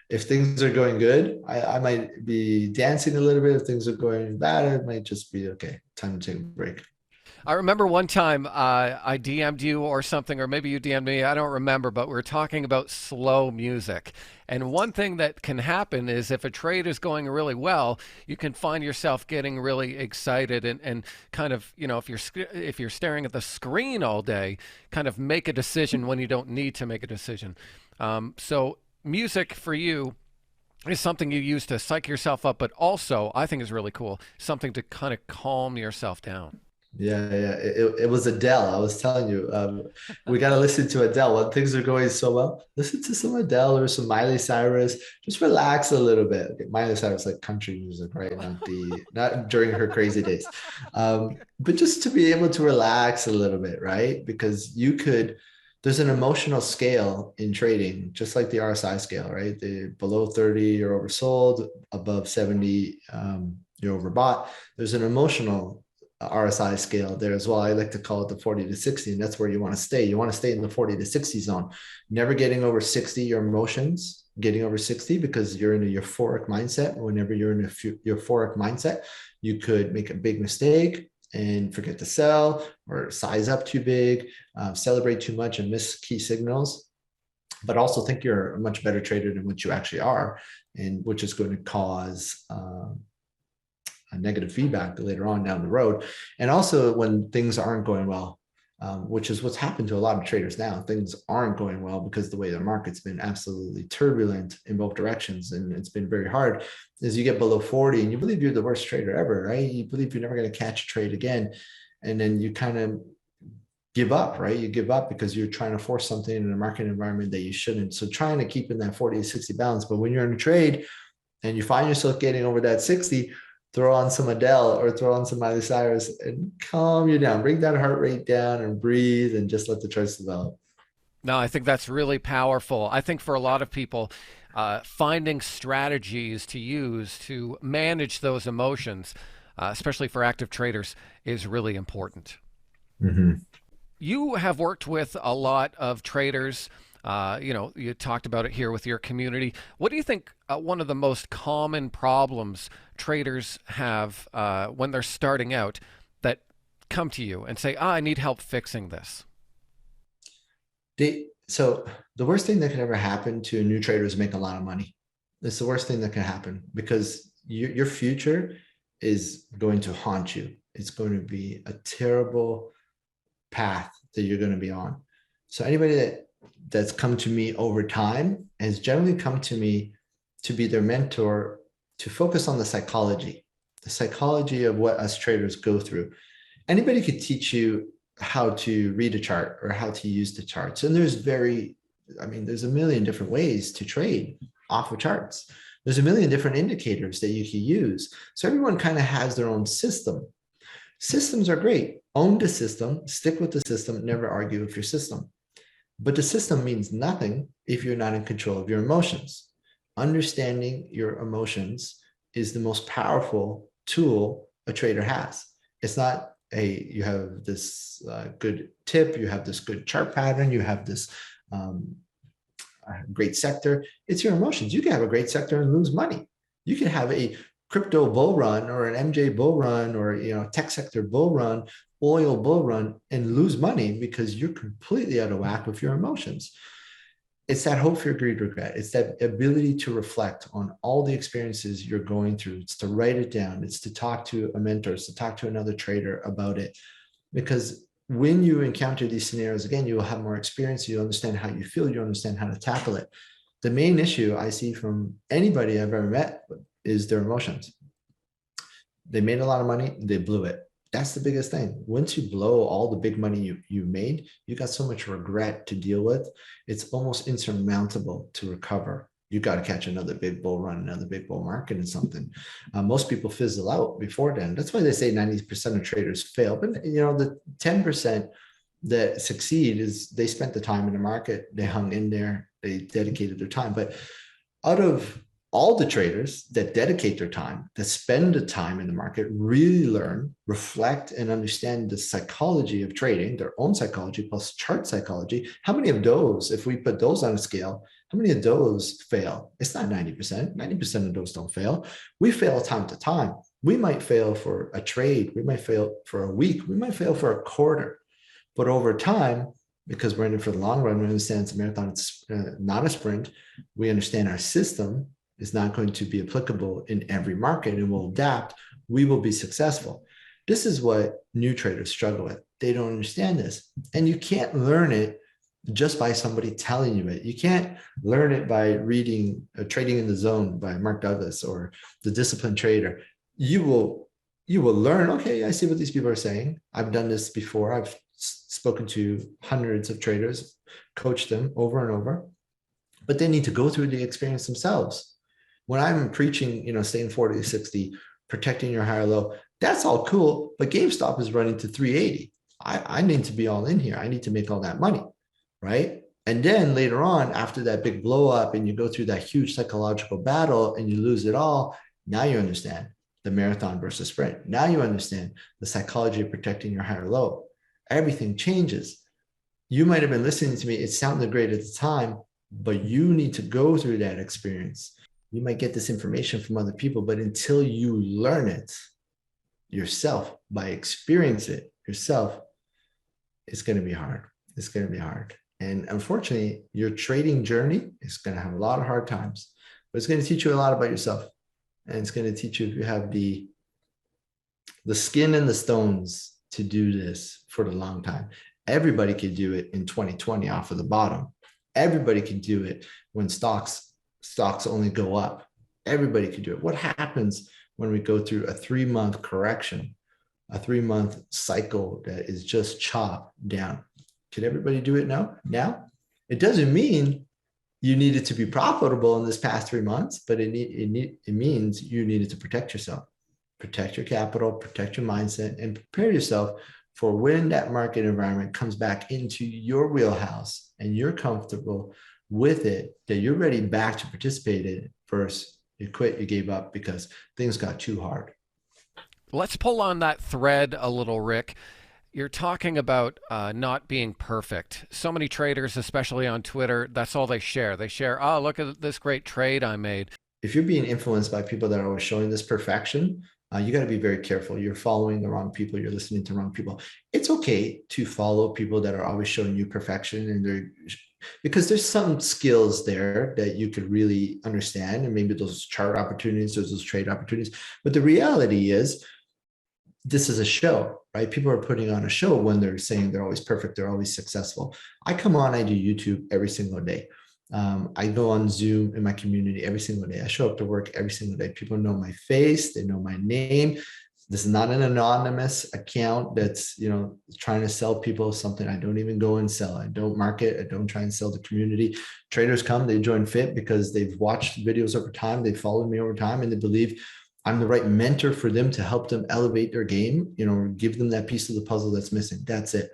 if things are going good, I might be dancing a little bit. If things are going bad, it might just be, okay, time to take a break. I remember one time I DM'd you or something, or maybe you DM'd me, I don't remember, but we were talking about slow music. And one thing that can happen is if a trade is going really well, you can find yourself getting really excited and kind of, if you're staring at the screen all day, kind of make a decision when you don't need to make a decision. So music for you is something you use to psych yourself up, but also I think is really cool, something to kind of calm yourself down. Yeah. It was Adele. I was telling you, we got to listen to Adele when things are going so well. Listen to some Adele or some Miley Cyrus. Just relax a little bit. Okay, Miley Cyrus, like country music, right? Not during her crazy days, but just to be able to relax a little bit, right? Because there's an emotional scale in trading, just like the RSI scale, right? The below 30, you're oversold. Above 70, you're overbought. There's an emotional RSI scale there as well. I like to call it the 40 to 60, and that's where you want to stay. You want to stay in the 40 to 60 zone, never getting over 60, your emotions getting over 60, because you're in a euphoric mindset. Whenever you're in a euphoric mindset, you could make a big mistake and forget to sell, or size up too big, celebrate too much and miss key signals, but also think you're a much better trader than what you actually are, and which is going to cause a negative feedback later on down the road. And also when things aren't going well, which is what's happened to a lot of traders now. Things aren't going well because the way the market's been absolutely turbulent in both directions, and it's been very hard. As you get below 40 and you believe you're the worst trader ever, right? You believe you're never going to catch a trade again. And then you kind of give up, right? You give up because you're trying to force something in a market environment that you shouldn't. So trying to keep in that 40 to 60 balance. But when you're in a trade and you find yourself getting over that 60, throw on some Adele or throw on some Miley Cyrus and calm you down. Bring that heart rate down and breathe and just let the charts develop. No, I think that's really powerful. I think for a lot of people, finding strategies to use to manage those emotions, especially for active traders, is really important. Mm-hmm. You have worked with a lot of traders. You talked about it here with your community. What do you think one of the most common problems traders have when they're starting out that come to you and say, I need help fixing this? So the worst thing that could ever happen to a new trader is make a lot of money. It's the worst thing that can happen, because your future is going to haunt you. It's going to be a terrible path that you're going to be on. So anybody that's come to me over time has generally come to me to be their mentor, to focus on the psychology of what us traders go through. Anybody could teach you how to read a chart or how to use the charts. And there's a million different ways to trade off of charts. There's a million different indicators that you can use. So everyone kind of has their own system. Systems are great. Own the system, stick with the system, never argue with your system. But the system means nothing if you're not in control of your emotions. Understanding your emotions is the most powerful tool a trader has. It's not you have this good tip, you have this good chart pattern, you have this great sector. It's your emotions. You can have a great sector and lose money. You can have a crypto bull run or an MJ bull run or tech sector bull run, oil bull run, and lose money because you're completely out of whack with your emotions. It's that hope, fear, greed, regret. It's that ability to reflect on all the experiences you're going through. It's to write it down. It's to talk to a mentor. It's to talk to another trader about it. because when you encounter these scenarios again, you will have more experience. You understand how you feel. You understand how to tackle it. The main issue I see from anybody I've ever met is their emotions. They made a lot of money, they blew it. That's the biggest thing. Once you blow all the big money you made, you got so much regret to deal with. It's almost insurmountable to recover. You got to catch another big bull run, another big bull market and something. Most people fizzle out before then. That's why they say 90% of traders fail. But the 10% that succeed is they spent the time in the market, they hung in there, they dedicated their time. But out of all the traders that dedicate their time, that spend the time in the market, really learn, reflect, and understand the psychology of trading, their own psychology plus chart psychology, how many of those, if we put those on a scale, how many of those fail? It's not 90%. 90% of those don't fail. We fail time to time. We might fail for a trade. We might fail for a week. We might fail for a quarter. But over time, because we're in it for the long run, we understand it's a marathon, it's not a sprint. We understand our system is not going to be applicable in every market and will adapt. We will be successful. This is what new traders struggle with. They don't understand this. And you can't learn it just by somebody telling you it. You can't learn it by reading Trading in the Zone by Mark Douglas or The Disciplined Trader. You will learn, okay, I see what these people are saying. I've done this before. I've spoken to hundreds of traders, coached them over and over, but they need to go through the experience themselves. When I'm preaching, staying 40 to 60, protecting your higher low, that's all cool, but GameStop is running to 380. I need to be all in here. I need to make all that money, right? And then later on, after that big blow up and you go through that huge psychological battle and you lose it all, now you understand the marathon versus sprint. Now you understand the psychology of protecting your higher low. Everything changes. You might have been listening to me. It sounded great at the time, but you need to go through that experience. You might get this information from other people, but until you learn it yourself, by experience it yourself, it's going to be hard. It's going to be hard. And unfortunately, your trading journey is going to have a lot of hard times, but it's going to teach you a lot about yourself. And it's going to teach you if you have the skin and the stones to do this for the long time. Everybody could do it in 2020 off of the bottom. Everybody can do it when stocks only go up. Everybody could do it. What happens when we go through a 3-month correction, a 3-month cycle that is just chopped down? Could everybody do it now? It doesn't mean you needed to be profitable in this past 3 months, but it means you needed to protect yourself, protect your capital, protect your mindset, and prepare yourself for when that market environment comes back into your wheelhouse and you're comfortable with it, that you're ready back to participate in it. First, you quit, you gave up because things got too hard. Let's pull on that thread a little, Rick. You're talking about not being perfect. So many traders, especially on Twitter, that's all they share. They share, oh, look at this great trade I made. If you're being influenced by people that are always showing this perfection, you got to be very careful. You're following the wrong people. You're listening to wrong people. It's okay to follow people that are always showing you perfection, and because there's some skills there that you could really understand, and maybe those chart opportunities, those trade opportunities. But the reality is, this is a show, right? People are putting on a show when they're saying they're always perfect, they're always successful. I come on, I do YouTube every single day. I go on Zoom in my community every single day. I show up to work every single day. People know my face, they know my name. This is not an anonymous account that's, trying to sell people something. I don't even go and sell. I don't market. I don't try and sell the community. Traders come, they join Fit because they've watched videos over time. They've followed me over time, and they believe I'm the right mentor for them to help them elevate their game, give them that piece of the puzzle that's missing. That's it.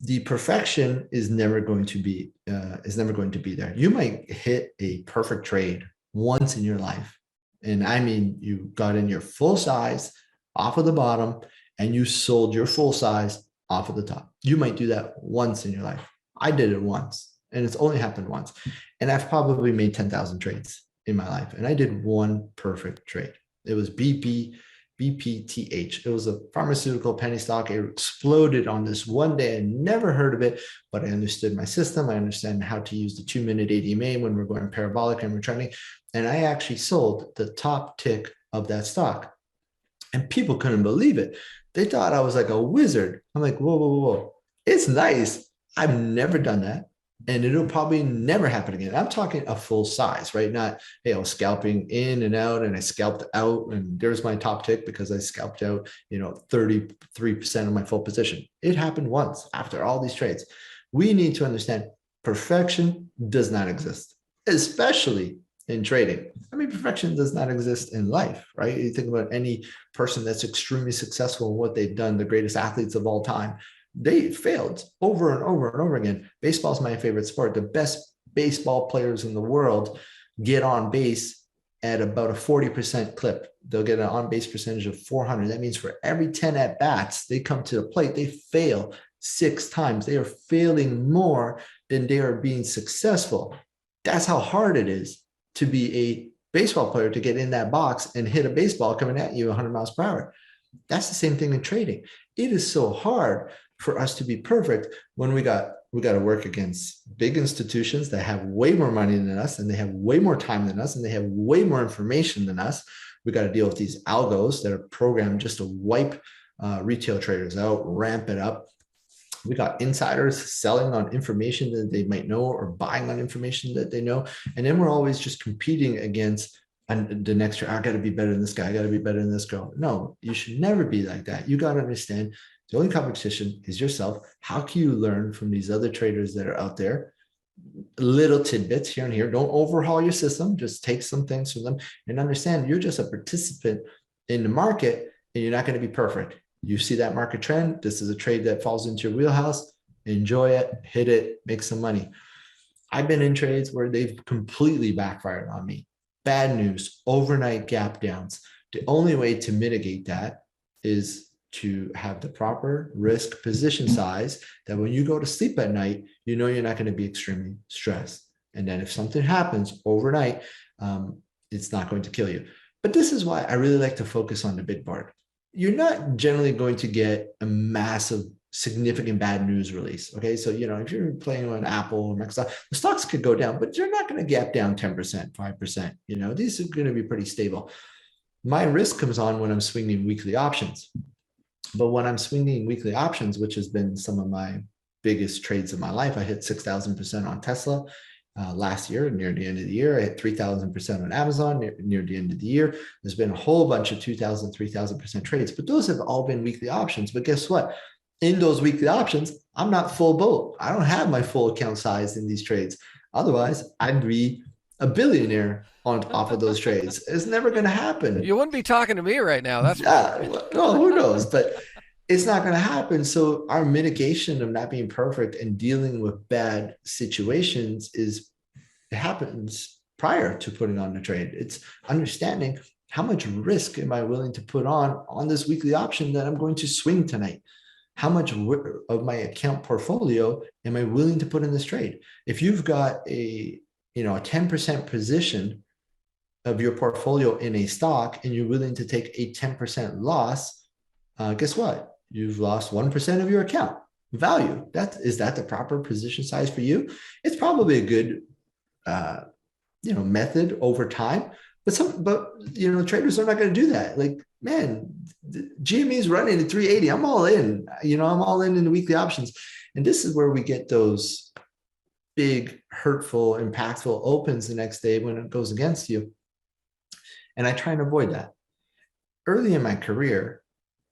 The perfection is never going to be there. You might hit a perfect trade once in your life. And I mean, you got in your full size off of the bottom and you sold your full size off of the top. You might do that once in your life. I did it once, and it's only happened once. And I've probably made 10,000 trades in my life. And I did one perfect trade. It was BPTH. It was a pharmaceutical penny stock. It exploded on this one day. I never heard of it, but I understood my system. I understand how to use the 2-minute ADMA when we're going parabolic and we're trending. And I actually sold the top tick of that stock. And people couldn't believe it. They thought I was like a wizard. I'm like, whoa, whoa, whoa, whoa. It's nice. I've never done that. And it'll probably never happen again. I'm talking a full size, right? Not, hey, I was scalping in and out and I scalped out and there's my top tick because I scalped out, 33% of my full position. It happened once after all these trades. We need to understand perfection does not exist, especially in trading. I mean, perfection does not exist in life, right? You think about any person that's extremely successful in what they've done, the greatest athletes of all time, they failed over and over and over again. Baseball is my favorite sport. The best baseball players in the world get on base at about a 40% clip. They'll get an on-base percentage of 400. That means for every 10 at-bats, they come to the plate, they fail 6 times. They are failing more than they are being successful. That's how hard it is to be a baseball player, to get in that box and hit a baseball coming at you 100 miles per hour. That's the same thing in trading. It is so hard for us to be perfect when we got to work against big institutions that have way more money than us, and they have way more time than us, and they have way more information than us. We got to deal with these algos that are programmed just to wipe retail traders out, ramp it up. We got insiders selling on information that they might know or buying on information that they know. And then we're always just competing against the next year. I got to be better than this guy. I got to be better than this girl. No, you should never be like that. You got to understand the only competition is yourself. How can you learn from these other traders that are out there? Little tidbits here and here. Don't overhaul your system. Just take some things from them and understand you're just a participant in the market and you're not going to be perfect. You see that market trend. This is a trade that falls into your wheelhouse. Enjoy it, hit it, make some money. I've been in trades where they've completely backfired on me. Bad news, overnight gap downs. The only way to mitigate that is to have the proper risk position size that when you go to sleep at night, you know you're not going to be extremely stressed. And then if something happens overnight, it's not going to kill you. But this is why I really like to focus on the big board. You're not generally going to get a massive, significant bad news release. Okay. So, if you're playing on Apple or Microsoft, the stocks could go down, but you're not going to gap down 10%, 5%. These are going to be pretty stable. My risk comes on when I'm swinging weekly options. But when I'm swinging weekly options, which has been some of my biggest trades of my life, I hit 6,000% on Tesla. Last year, near the end of the year, I hit 3,000% on Amazon near the end of the year. There's been a whole bunch of 2,000, 3,000% trades, but those have all been weekly options. But guess what? In those weekly options, I'm not full boat. I don't have my full account size in these trades. Otherwise, I'd be a billionaire off of those trades. It's never going to happen. You wouldn't be talking to me right now. That's no, who knows? But it's not going to happen. So our mitigation of not being perfect and dealing with bad situations it happens prior to putting on the trade. It's understanding how much risk am I willing to put on this weekly option that I'm going to swing tonight? How much of my account portfolio am I willing to put in this trade? If you've got a 10% position of your portfolio in a stock and you're willing to take a 10% loss, guess what? You've lost 1% of your account value. Is that the proper position size for you? It's probably a good, method over time, but traders are not going to do that. Like, man, GME is running at 380. I'm all in. I'm all in the weekly options, and this is where we get those big, hurtful, impactful opens the next day when it goes against you. And I try and avoid that. Early in my career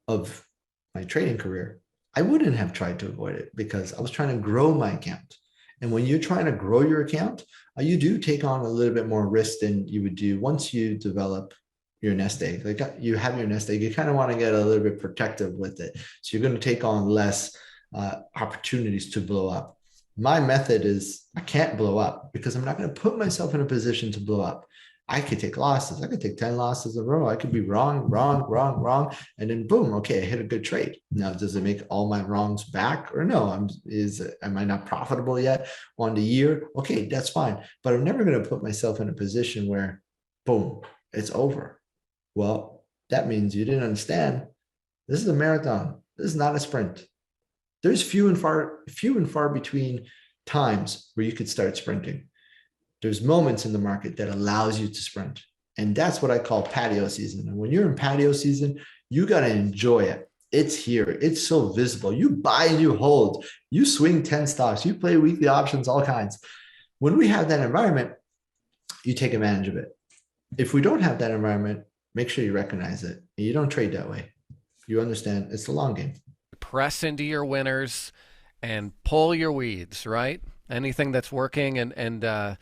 of my trading career, I wouldn't have tried to avoid it because I was trying to grow my account. And when you're trying to grow your account, you do take on a little bit more risk than you would do once you develop your nest egg. Like you have your nest egg, you kind of want to get a little bit protective with it. So you're going to take on less opportunities to blow up. My method is I can't blow up because I'm not going to put myself in a position to blow up. I could take losses. I could take 10 losses in a row. I could be wrong. And then boom, okay, I hit a good trade. Now, does it make all my wrongs back or no? Am I not profitable yet on the year? Okay, that's fine. But I'm never going to put myself in a position where boom, it's over. Well, that means you didn't understand. This is a marathon. This is not a sprint. There's few and far between times where you could start sprinting. There's moments in the market that allows you to sprint. And that's what I call patio season. And when you're in patio season, you got to enjoy it. It's here. It's so visible. You buy and you hold. You swing 10 stocks. You play weekly options, all kinds. When we have that environment, you take advantage of it. If we don't have that environment, make sure you recognize it. You don't trade that way. You understand it's the long game. Press into your winners and pull your weeds, right? Anything that's working and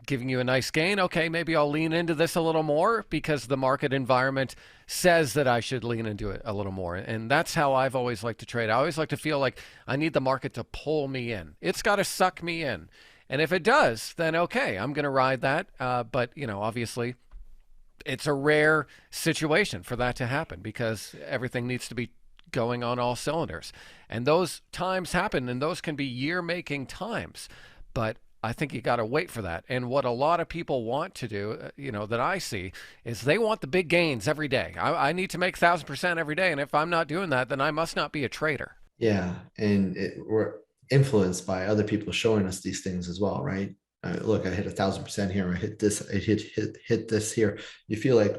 giving you a nice gain, okay, maybe I'll lean into this a little more because the market environment says that I should lean into it a little more. And that's how I've always liked to trade. I always like to feel like I need the market to pull me in. It's got to suck me in. And if it does, then okay, I'm going to ride that. But, obviously, it's a rare situation for that to happen because everything needs to be going on all cylinders. And those times happen, and those can be year-making times. But I think you got to wait for that. And what a lot of people want to do, that I see, is they want the big gains every day. I need to make 1,000% every day. And if I'm not doing that, then I must not be a trader. Yeah. And we're influenced by other people showing us these things as well, right? Look, I hit 1,000% here. I hit this. I hit this here. You feel like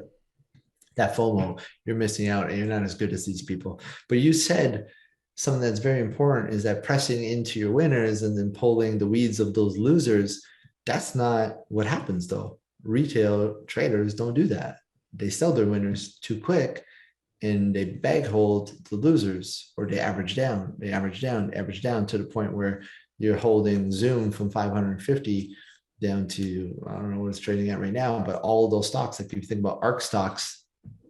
that FOMO, you're missing out and you're not as good as these people. But you said something that's very important is that pressing into your winners and then pulling the weeds of those losers. That's not what happens though. Retail traders don't do that. They sell their winners too quick and they bag hold the losers, or they average down to the point where you're holding Zoom from 550 down to, I don't know what it's trading at right now, but all of those stocks, like if you think about ARC stocks,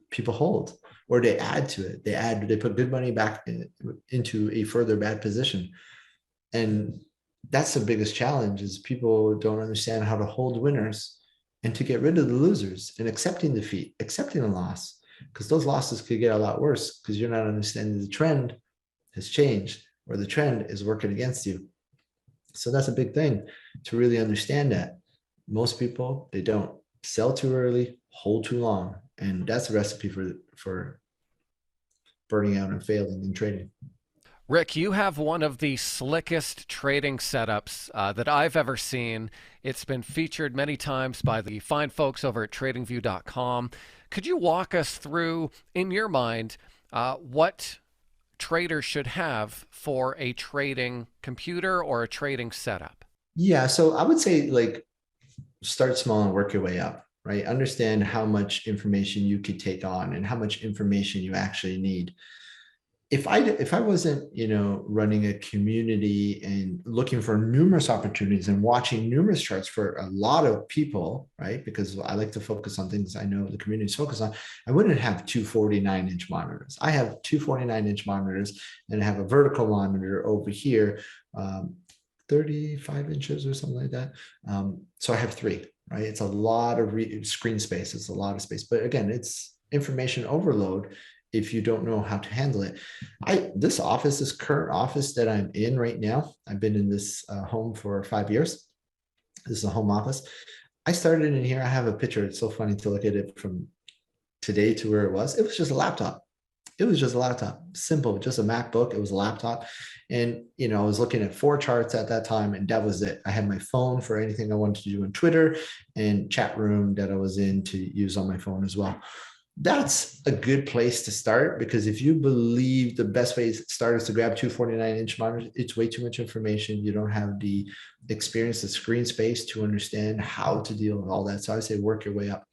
people hold, or they add to it. They put good money back into a further bad position. And that's the biggest challenge, is people don't understand how to hold winners and to get rid of the losers and accepting defeat, accepting a loss, because those losses could get a lot worse because you're not understanding the trend has changed or the trend is working against you. So that's a big thing to really understand that. Most people, they don't sell too early, hold too long. And that's a recipe for burning out and failing in trading. Rick, you have one of the slickest trading setups that I've ever seen. It's been featured many times by the fine folks over at tradingview.com. Could you walk us through, in your mind, what traders should have for a trading computer or a trading setup? Yeah, so I would say start small and work your way up, right? Understand how much information you could take on and how much information you actually need. If I wasn't, running a community and looking for numerous opportunities and watching numerous charts for a lot of people, right? Because I like to focus on things I know the community is focused on. I wouldn't have two 49-inch monitors. I have two 49-inch monitors, and I have a vertical monitor over here, 35 inches or something like that. So I have three, right? It's a lot of screen space. It's a lot of space. But again, it's information overload if you don't know how to handle it. This current office that I'm in right now, I've been in this home for 5 years. This is a home office. I started in here. I have a picture. It's so funny to look at it from today to where it was. It was just a laptop. Simple, just a MacBook. It was a laptop. And, I was looking at 4 charts at that time, and that was it. I had my phone for anything I wanted to do on Twitter, and chat room that I was in to use on my phone as well. That's a good place to start, because if you believe the best way to start is to grab two 49-inch monitors, it's way too much information. You don't have the experience, the screen space to understand how to deal with all that. So I say work your way up.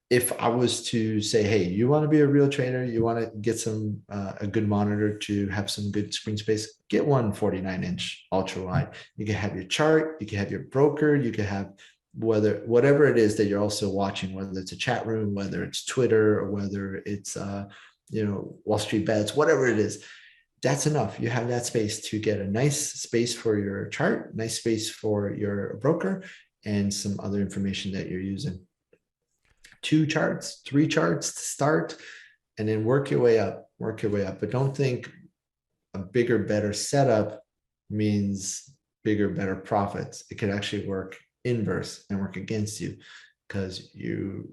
If I was to say, hey, you want to be a real trader, you want to get a good monitor to have some good screen space, get one 49-inch ultra wide. You can have your chart, you can have your broker, you can have whatever it is that you're also watching, whether it's a chat room, whether it's Twitter, or whether it's Wall Street Bets, whatever it is, that's enough. You have that space to get a nice space for your chart, nice space for your broker, and some other information that you're using. 2 charts, 3 charts to start, and then work your way up. But don't think a bigger, better setup means bigger, better profits. It could actually work inverse and work against you, because your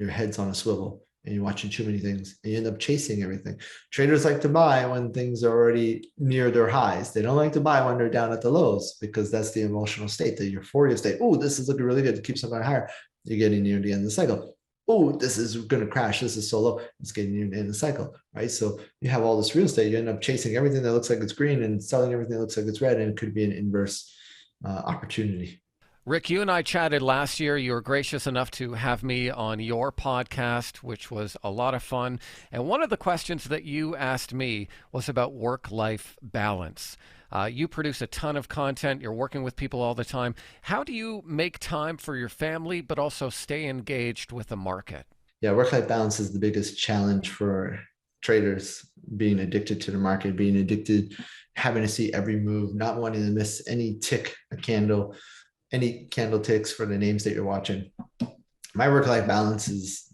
head's on a swivel and you're watching too many things and you end up chasing everything. Traders like to buy when things are already near their highs. They don't like to buy when they're down at the lows, because that's the emotional state, the euphoria state. Oh, this is looking really good. It keeps on going higher. You're getting near the end of the cycle. oh, this is going to crash. This is so low. It's getting you in the cycle, right? So you have all this real estate. You end up chasing everything that looks like it's green and selling everything that looks like it's red. And it could be an inverse opportunity. Rick, you and I chatted last year. You were gracious enough to have me on your podcast, which was a lot of fun. And one of the questions that you asked me was about work-life balance. You produce a ton of content. You're working with people all the time. How do you make time for your family, but also stay engaged with the market? Yeah, work-life balance is the biggest challenge for traders, being addicted to the market, being addicted, having to see every move, not wanting to miss any tick, a candle, any candle ticks for the names that you're watching. My work-life balance is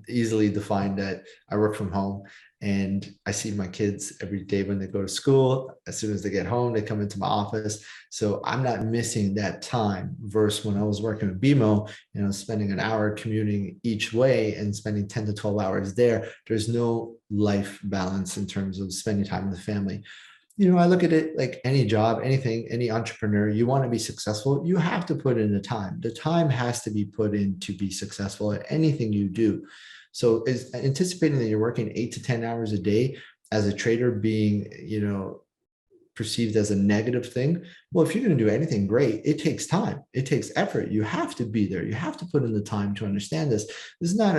easily defined that I work from home and I see my kids every day when they go to school. As soon as they get home, they come into my office. So I'm not missing that time versus when I was working with BMO, spending an hour commuting each way and spending 10 to 12 hours there. There's no life balance in terms of spending time with the family. I look at it like any job, anything, any entrepreneur, you want to be successful, you have to put in the time. The time has to be put in to be successful at anything you do. So is anticipating that you're working 8 to 10 hours a day as a trader being, perceived as a negative thing. Well, if you're going to do anything great, it takes time. It takes effort. You have to be there. You have to put in the time to understand this. This is not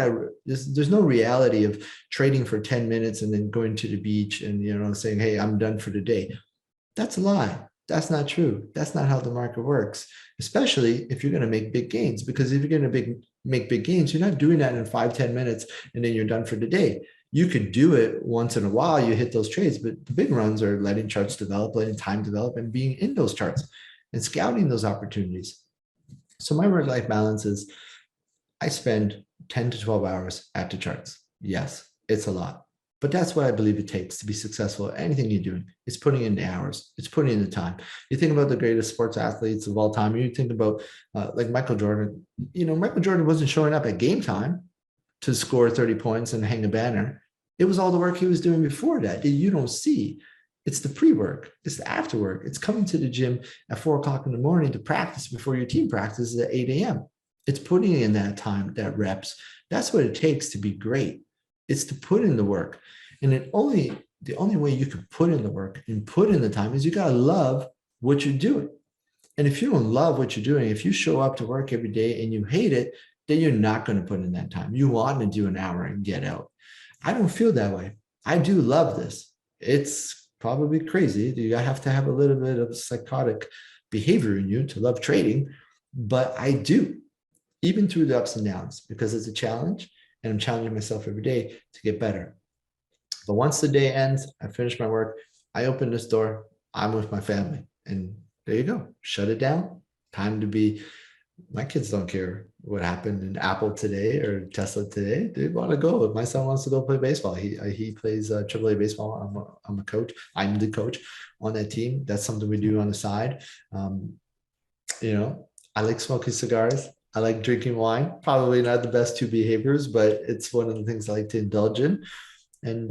there's no reality of trading for 10 minutes and then going to the beach and, saying, hey, I'm done for the day. That's a lie. That's not true. That's not how the market works, especially if you're going to make big gains, because if you're going to make big gains, you're not doing that in 5-10 minutes and then you're done for the day. You could do it once in a while, you hit those trades, but the big runs are letting charts develop, letting time develop, and being in those charts and scouting those opportunities. So my work-life balance is I spend 10 to 12 hours at the charts. Yes, it's a lot, but that's what I believe it takes to be successful at anything you're doing. It's putting in the hours. It's putting in the time. You think about the greatest sports athletes of all time. You think about like Michael Jordan. Michael Jordan wasn't showing up at game time to score 30 points and hang a banner. It was all the work he was doing before that you don't see. It's the pre-work, it's the after work. It's coming to the gym at 4 o'clock in the morning to practice before your team practices at 8 a.m. It's putting in that time, that reps. That's what it takes to be great. It's to put in the work. And the only way you can put in the work and put in the time is you got to love what you're doing. And if you don't love what you're doing, if you show up to work every day and you hate it, then you're not going to put in that time. You want to do an hour and get out. I don't feel that way. I do love this. It's probably crazy. You have to have a little bit of psychotic behavior in you to love trading, but I do, even through the ups and downs, because it's a challenge and I'm challenging myself every day to get better. But once the day ends, I finish my work, I open this door, I'm with my family, and there you go. Shut it down. Time to be. My kids don't care what happened in Apple today or Tesla today. They want to go. My son wants to go play baseball. He plays AAA baseball. I'm a coach. I'm the coach on that team. That's something we do on the side. I like smoking cigars. I like drinking wine. Probably not the best two behaviors, but it's one of the things I like to indulge in. And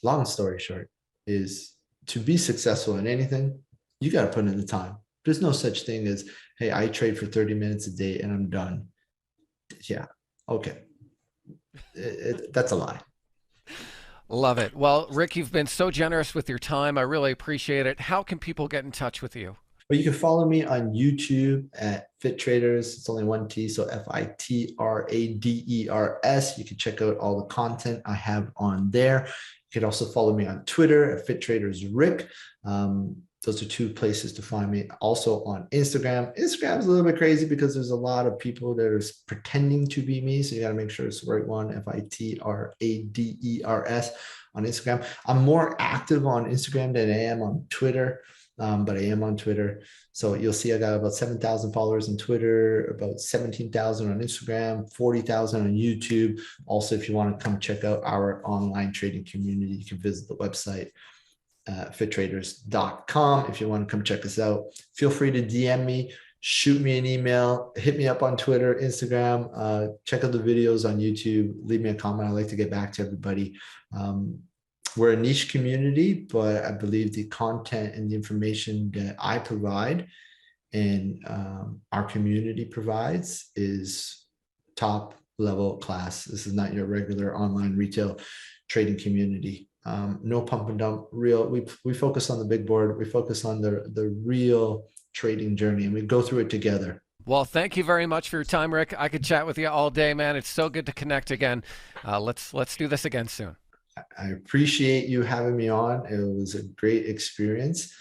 long story short is to be successful in anything, you got to put in the time. There's no such thing as, hey, I trade for 30 minutes a day and I'm done. Yeah. Okay. That's a lie. Love it. Well, Rick, you've been so generous with your time. I really appreciate it. How can people get in touch with you? Well, you can follow me on YouTube at Fit Traders. It's only one T, so FITRADERS. You can check out all the content I have on there. You can also follow me on Twitter at Fit Traders Rick. Those are two places to find me. Also on Instagram. Instagram is a little bit crazy because there's a lot of people that are pretending to be me. So you got to make sure it's the right one. FITRADERS on Instagram. I'm more active on Instagram than I am on Twitter. But I am on Twitter. So you'll see I got about 7,000 followers on Twitter, about 17,000 on Instagram, 40,000 on YouTube. Also, if you want to come check out our online trading community, you can visit the website. fittraders.com. If you want to come check us out, feel free to DM me, shoot me an email, hit me up on Twitter, Instagram, check out the videos on YouTube, leave me a comment. I like to get back to everybody. We're a niche community, but I believe the content and the information that I provide and our community provides is top level class. This is not your regular online retail trading community. No pump and dump. Real. We focus on the big board. We focus on the real trading journey, and we go through it together. Well, thank you very much for your time, Rick. I could chat with you all day, man. It's so good to connect again. Let's do this again soon. I appreciate you having me on. It was a great experience,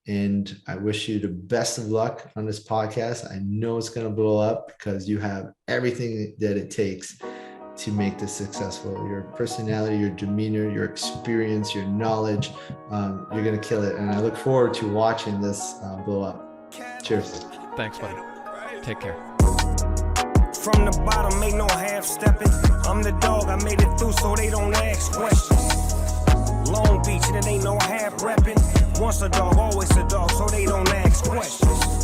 and I wish you the best of luck on this podcast. I know it's going to blow up because you have everything that it takes to make this successful. Your personality, your demeanor, your experience, your knowledge, you're going to kill it. And I look forward to watching this blow up. Cheers. Thanks, buddy. Take care. From the bottom, ain't no half-stepping. I'm the dog, I made it through so they don't ask questions. Long Beach, and it ain't no half-repping. Once a dog, always a dog, so they don't ask questions.